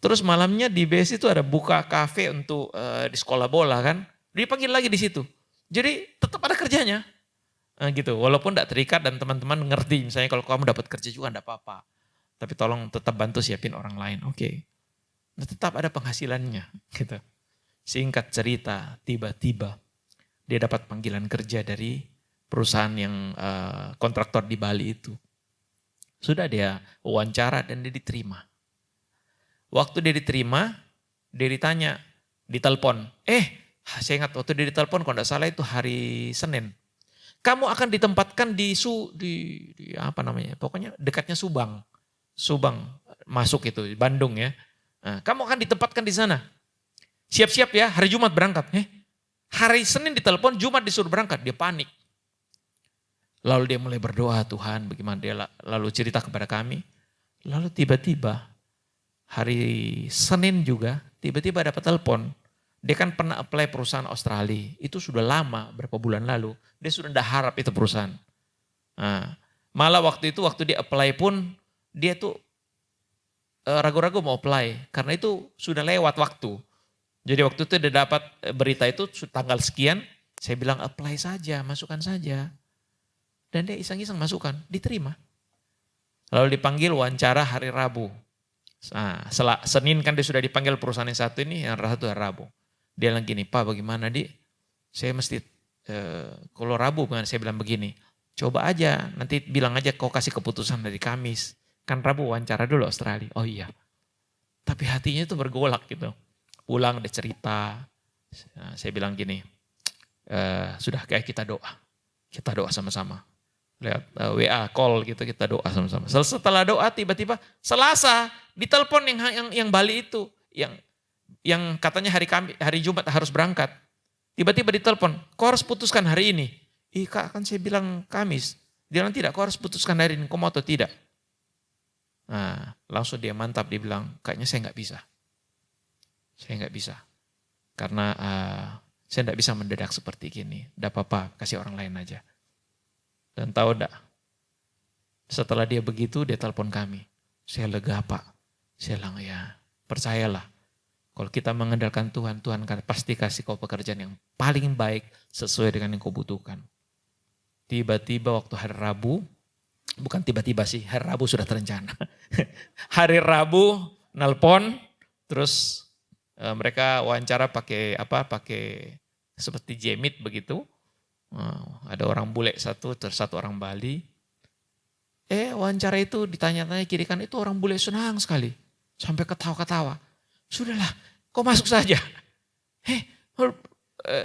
Terus malamnya di base itu ada buka kafe untuk di sekolah bola kan. Dipanggil lagi di situ. Jadi tetap ada kerjanya. Gitu, walaupun tidak terikat dan teman-teman ngerti. Misalnya kalau kamu dapat kerja juga tidak apa-apa. Tapi tolong tetap bantu siapin orang lain. Oke. Nah, tetap ada penghasilannya. Gitu. Singkat cerita, tiba-tiba dia dapat panggilan kerja dari perusahaan yang kontraktor di Bali itu. Sudah dia wawancara dan dia diterima. Waktu dia diterima, dia ditanya, ditelepon. Saya ingat waktu dia ditelepon kalau tidak salah itu hari Senin. Kamu akan ditempatkan di apa namanya? Pokoknya dekatnya Subang. Subang masuk itu, Bandung ya. Nah, kamu akan ditempatkan di sana. Siap-siap ya, hari Jumat berangkat. Hari Senin ditelepon, Jumat disuruh berangkat, dia panik. Lalu dia mulai berdoa, Tuhan bagaimana dia lalu cerita kepada kami. Lalu tiba-tiba hari Senin juga tiba-tiba dapat telepon. Dia kan pernah apply perusahaan Australia, itu sudah lama berapa bulan lalu. Dia sudah tidak harap itu perusahaan. Nah, malah waktu dia apply pun dia tuh ragu-ragu mau apply karena itu sudah lewat waktu. Jadi waktu itu dia dapat berita itu tanggal sekian, Saya bilang apply saja, masukkan saja. Dan dia iseng-iseng masukkan, diterima. Lalu dipanggil wawancara hari Rabu. Nah, Senin kan dia sudah dipanggil perusahaan yang satu ini, yang satu hari Rabu. Dia bilang gini, Pak bagaimana Dik? Saya mesti, kalau Rabu saya bilang begini, coba aja, nanti bilang aja kau kasih keputusan dari Kamis. Kan Rabu wawancara dulu Australia. Oh iya. Tapi hatinya itu bergolak gitu. Pulang dia cerita. Nah, saya bilang gini, sudah kayak kita doa. Kita doa sama-sama. Lihat WA call gitu, kita doa sama-sama. Setelah doa tiba-tiba Selasa ditelepon yang Bali itu. Yang katanya hari Jumat harus berangkat. Tiba-tiba ditelepon, kau harus putuskan hari ini. Ih kak, kan saya bilang Kamis. Dia bilang tidak, kau harus putuskan hari ini, kau mau atau tidak. Nah, langsung dia mantap, dia bilang, kayaknya saya nggak bisa. Saya nggak bisa. Karena saya nggak bisa mendadak seperti gini. Tidak apa-apa, kasih orang lain aja. Dan tahu enggak, setelah dia begitu, dia telepon kami. Saya lega Pak. Saya bilang, ya percayalah. Kalau kita mengandalkan Tuhan, Tuhan pasti kasih kau pekerjaan yang paling baik sesuai dengan yang kau butuhkan. Tiba-tiba waktu hari Rabu, bukan tiba-tiba sih, hari Rabu sudah terencana. Hari Rabu nelpon, terus mereka wawancara pakai seperti Jemit begitu. Ada orang bule satu, terus satu orang Bali. Wawancara itu ditanya-tanya kiri kan, itu orang bule senang sekali. Sampai ketawa-ketawa. Sudahlah, kau masuk saja.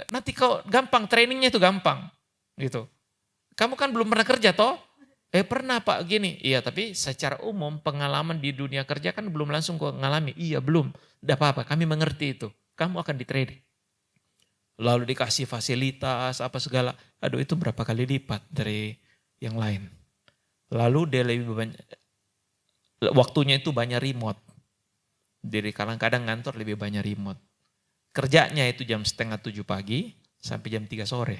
Nanti kau gampang, trainingnya itu gampang. Gitu. Kamu kan belum pernah kerja toh? Pernah Pak gini. Iya tapi secara umum pengalaman di dunia kerja kan belum langsung kau ngalami. Iya belum. Tidak apa-apa, kami mengerti itu. Kamu akan di-training. Lalu dikasih fasilitas, apa segala. Aduh itu berapa kali lipat dari yang lain. Lalu dia lebih banyak, waktunya itu banyak remote. Jadi kadang-kadang ngantor lebih banyak remote. Kerjanya itu jam 6:30 pagi sampai jam 3 sore.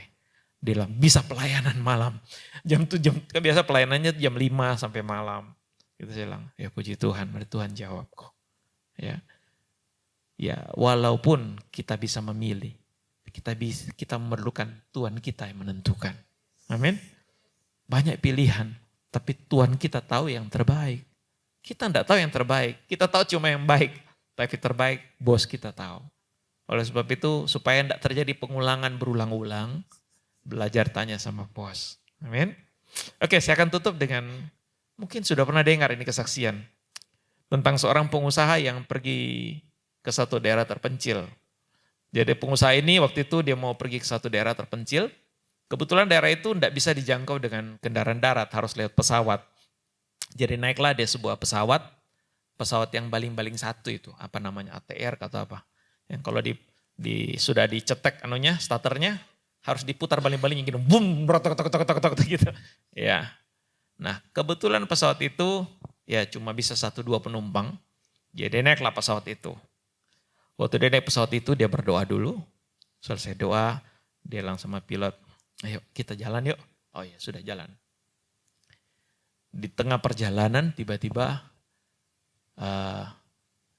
Dia bilang bisa pelayanan malam. Kan biasa pelayanannya jam 5 sampai malam. Gitu saya bilang, ya puji Tuhan, mari Tuhan jawab kok. Ya, walaupun kita bisa memilih, kita memerlukan Tuhan kita yang menentukan. Amin. Banyak pilihan, tapi Tuhan kita tahu yang terbaik. Kita tidak tahu yang terbaik, kita tahu cuma yang baik. Tapi terbaik bos kita tahu. Oleh sebab itu supaya tidak terjadi pengulangan berulang-ulang, belajar tanya sama bos. Amin. Oke, saya akan tutup dengan, mungkin sudah pernah dengar ini kesaksian. Tentang seorang pengusaha yang pergi ke satu daerah terpencil. Jadi pengusaha ini waktu itu dia mau pergi ke satu daerah terpencil. Kebetulan daerah itu tidak bisa dijangkau dengan kendaraan darat, harus lewat pesawat. Jadi naiklah dia sebuah pesawat yang baling-baling satu itu, apa namanya ATR atau apa. Yang kalau sudah dicetek starternya harus diputar baling-baling gitu, boom, tok gitu. Ya. Nah, kebetulan pesawat itu ya cuma bisa 1-2 penumpang. Jadi naiklah pesawat itu. Waktu dia naik pesawat itu dia berdoa dulu. Selesai doa, dia langsung sama pilot, "Ayo kita jalan yuk." Oh ya, sudah jalan. Di tengah perjalanan tiba-tiba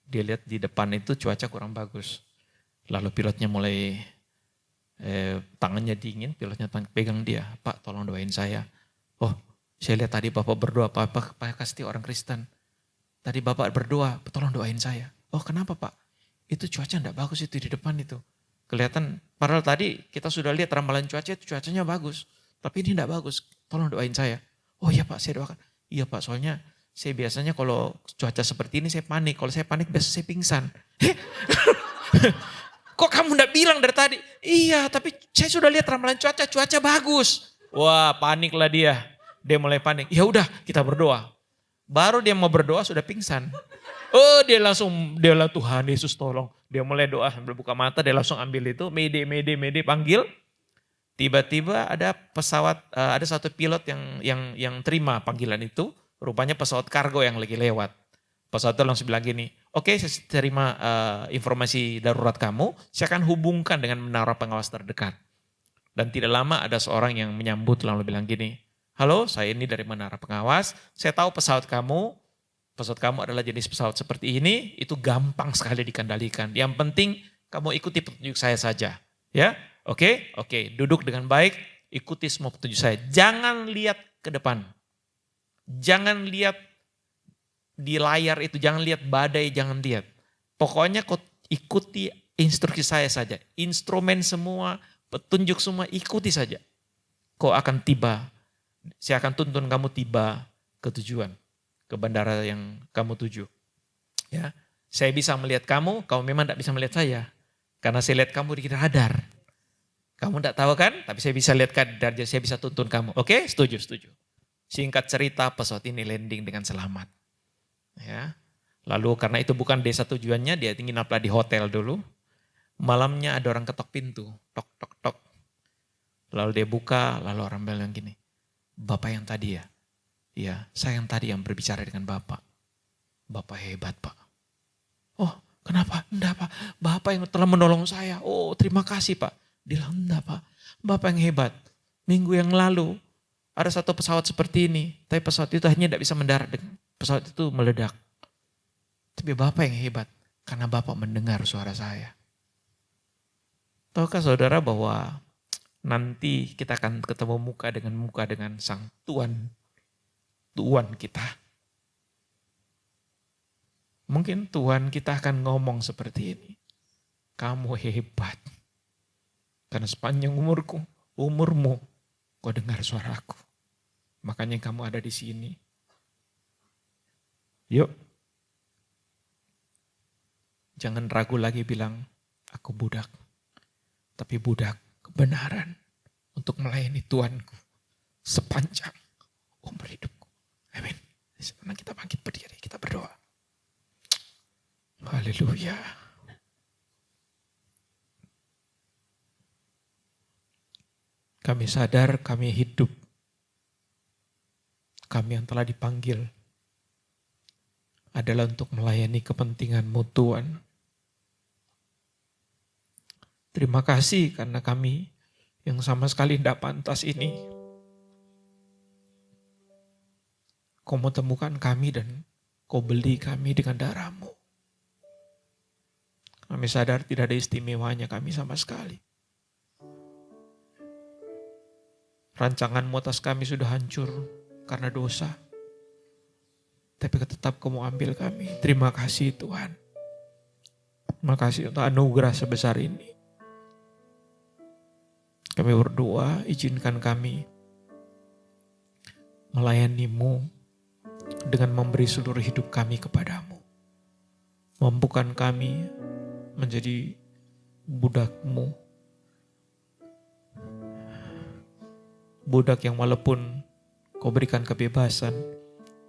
dia lihat di depan itu cuaca kurang bagus. Lalu pilotnya mulai tangannya dingin, pilotnya pegang dia. "Pak tolong doain saya." "Oh saya lihat tadi Bapak berdoa, Pak pasti orang Kristen. Tadi Bapak berdoa, tolong doain saya." "Oh kenapa Pak?" "Itu cuaca enggak bagus itu di depan itu. Kelihatan, padahal tadi kita sudah lihat ramalan cuaca itu cuacanya bagus. Tapi ini enggak bagus, tolong doain saya." "Oh iya Pak, saya doakan." "Iya Pak, soalnya saya biasanya kalau cuaca seperti ini saya panik. Kalau saya panik biasa saya pingsan." "Kok kamu enggak bilang dari tadi?" "Iya, tapi saya sudah lihat ramalan cuaca bagus." Wah, paniklah dia. Dia mulai panik. "Ya udah, kita berdoa." Baru dia mau berdoa sudah pingsan. Dia langsung Tuhan Yesus tolong. Dia mulai doa sambil buka mata, dia langsung ambil itu, Mayday panggil. Tiba-tiba ada pesawat, ada satu pilot yang terima panggilan itu. Rupanya pesawat kargo yang lagi lewat. Pesawat itu langsung bilang gini, "Oke, saya terima informasi darurat kamu, saya akan hubungkan dengan menara pengawas terdekat." Dan tidak lama ada seorang yang menyambut lalu bilang gini, "Halo, saya ini dari menara pengawas, saya tahu pesawat kamu adalah jenis pesawat seperti ini, itu gampang sekali dikendalikan. Yang penting kamu ikuti petunjuk saya saja. Ya, Oke, duduk dengan baik, ikuti semua petunjuk saya. Jangan lihat ke depan. Jangan lihat di layar itu, jangan lihat badai, jangan lihat. Pokoknya kau ikuti instruksi saya saja. Instrumen semua, petunjuk semua, ikuti saja. Kau akan tiba, saya akan tuntun kamu tiba ke tujuan, ke bandara yang kamu tuju. Ya, saya bisa melihat kamu memang tidak bisa melihat saya. Karena saya lihat kamu di radar. Kamu tidak tahu kan, tapi saya bisa lihat radar, saya bisa tuntun kamu. Oke, setuju. Singkat cerita, pesawat ini landing dengan selamat. Ya, lalu karena itu bukan desa tujuannya, dia nginaplah di hotel dulu. Malamnya ada orang ketok pintu, tok tok tok. Lalu dia buka, lalu orang bilang gini, Bapak yang tadi ya? Iya, saya yang tadi yang berbicara dengan Bapak. Bapak hebat Pak. Oh kenapa? Enggak Pak, Bapak yang telah menolong saya. Oh terima kasih Pak. Dia bilang enggak Pak, Bapak yang hebat. Minggu yang lalu ada satu pesawat seperti ini, tapi pesawat itu hanya tidak bisa mendarat. Pesawat itu meledak. Tapi Bapak yang hebat, karena Bapak mendengar suara saya. Tahukah saudara bahwa nanti kita akan ketemu muka dengan sang Tuhan kita. Mungkin Tuhan kita akan ngomong seperti ini. Kamu hebat. Karena sepanjang umurmu, kau dengar suaraku. Makanya kamu ada di sini. Yuk. Jangan ragu lagi bilang, aku budak. Tapi budak kebenaran untuk melayani Tuhanku sepanjang umur hidupku. Amin. Sekarang kita bangkit berdiri, kita berdoa. Haleluya. Kami sadar kami hidup. Kami yang telah dipanggil adalah untuk melayani kepentingan-Mu Tuhan. Terima kasih karena kami yang sama sekali tidak pantas ini. Kau mau temukan kami dan Kau beli kami dengan darah-Mu. Kami sadar tidak ada istimewanya kami sama sekali. Rancangan-Mu atas kami sudah hancur karena dosa. Tapi tetap Kau mau ambil kami. Terima kasih Tuhan. Terima kasih untuk anugerah sebesar ini. Kami berdoa, izinkan kami melayani-Mu dengan memberi seluruh hidup kami kepada-Mu. Mampukan kami menjadi budak-Mu. Budak yang walaupun Kau berikan kebebasan,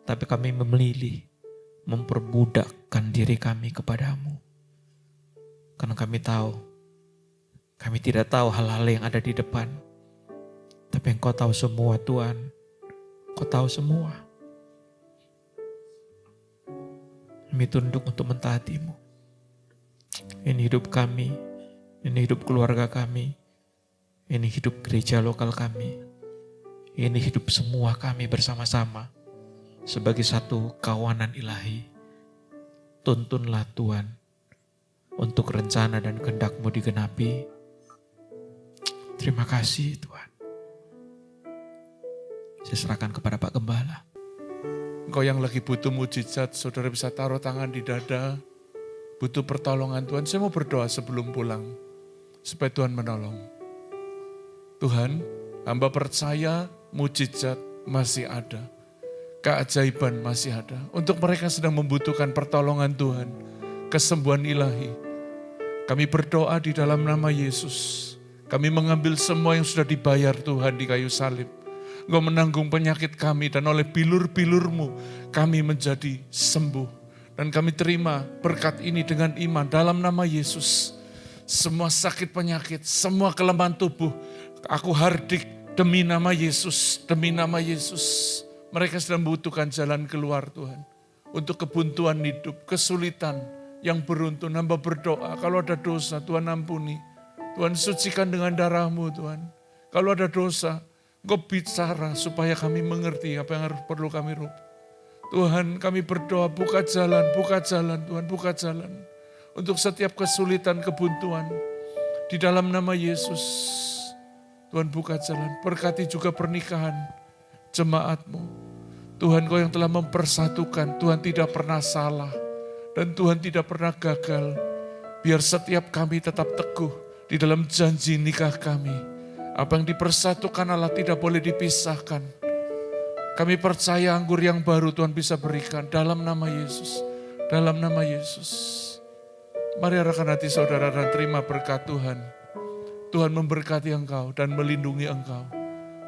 tapi kami memilih memperbudakkan diri kami kepada-Mu. Karena kami tahu, kami tidak tahu hal-hal yang ada di depan. Tapi Engkau tahu semua Tuhan. Kau tahu semua. Kami tunduk untuk mentaati-Mu. Ini hidup kami. Ini hidup keluarga kami. Ini hidup gereja lokal kami. Ini hidup semua kami bersama-sama. Sebagai satu kawanan ilahi. Tuntunlah Tuhan. Untuk rencana dan kehendak-Mu digenapi. Terima kasih Tuhan. Saya serahkan kepada Pak Gembala. Engkau yang lagi butuh mujizat, saudara bisa taruh tangan di dada. Butuh pertolongan Tuhan. Saya mau berdoa sebelum pulang. Supaya Tuhan menolong. Tuhan, hamba percaya mujizat masih ada. Keajaiban masih ada. Untuk mereka sedang membutuhkan pertolongan Tuhan. Kesembuhan ilahi. Kami berdoa di dalam nama Yesus. Kami mengambil semua yang sudah dibayar Tuhan di kayu salib. Engkau menanggung penyakit kami dan oleh bilur-bilur-Mu kami menjadi sembuh. Dan kami terima berkat ini dengan iman dalam nama Yesus. Semua sakit penyakit, semua kelemahan tubuh, aku hardik demi nama Yesus, demi nama Yesus. Mereka sedang membutuhkan jalan keluar Tuhan. Untuk kebuntuan hidup, kesulitan yang beruntun. Hamba berdoa kalau ada dosa Tuhan ampuni. Tuhan sucikan dengan darah-Mu Tuhan. Kalau ada dosa, Engkau bicara supaya kami mengerti apa yang harus perlu kami rubah. Tuhan kami berdoa buka jalan Tuhan, buka jalan. Untuk setiap kesulitan, kebuntuan. Di dalam nama Yesus, Tuhan buka jalan. Berkati juga pernikahan jemaat-Mu. Tuhan, Kau yang telah mempersatukan, Tuhan tidak pernah salah. Dan Tuhan tidak pernah gagal. Biar setiap kami tetap teguh di dalam janji nikah kami. Apa yang dipersatukan Allah tidak boleh dipisahkan. Kami percaya anggur yang baru Tuhan bisa berikan dalam nama Yesus. Dalam nama Yesus. Mari arahkan hati saudara dan terima berkat Tuhan. Tuhan memberkati engkau dan melindungi engkau.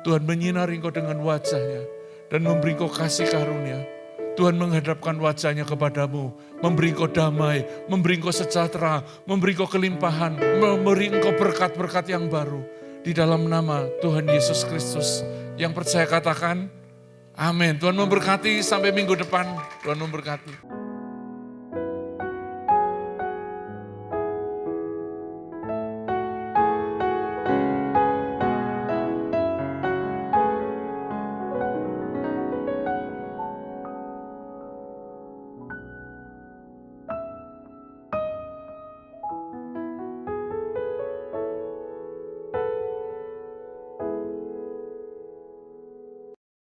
Tuhan menyinari engkau dengan wajahnya dan memberi engkau kasih karunia. Tuhan menghadapkan wajahnya kepadamu, memberi engkau damai, memberi engkau sejahtera, memberi engkau kelimpahan, memberi engkau berkat-berkat yang baru. Di dalam nama Tuhan Yesus Kristus. Yang percaya katakan, amin. Tuhan memberkati sampai minggu depan. Tuhan memberkati.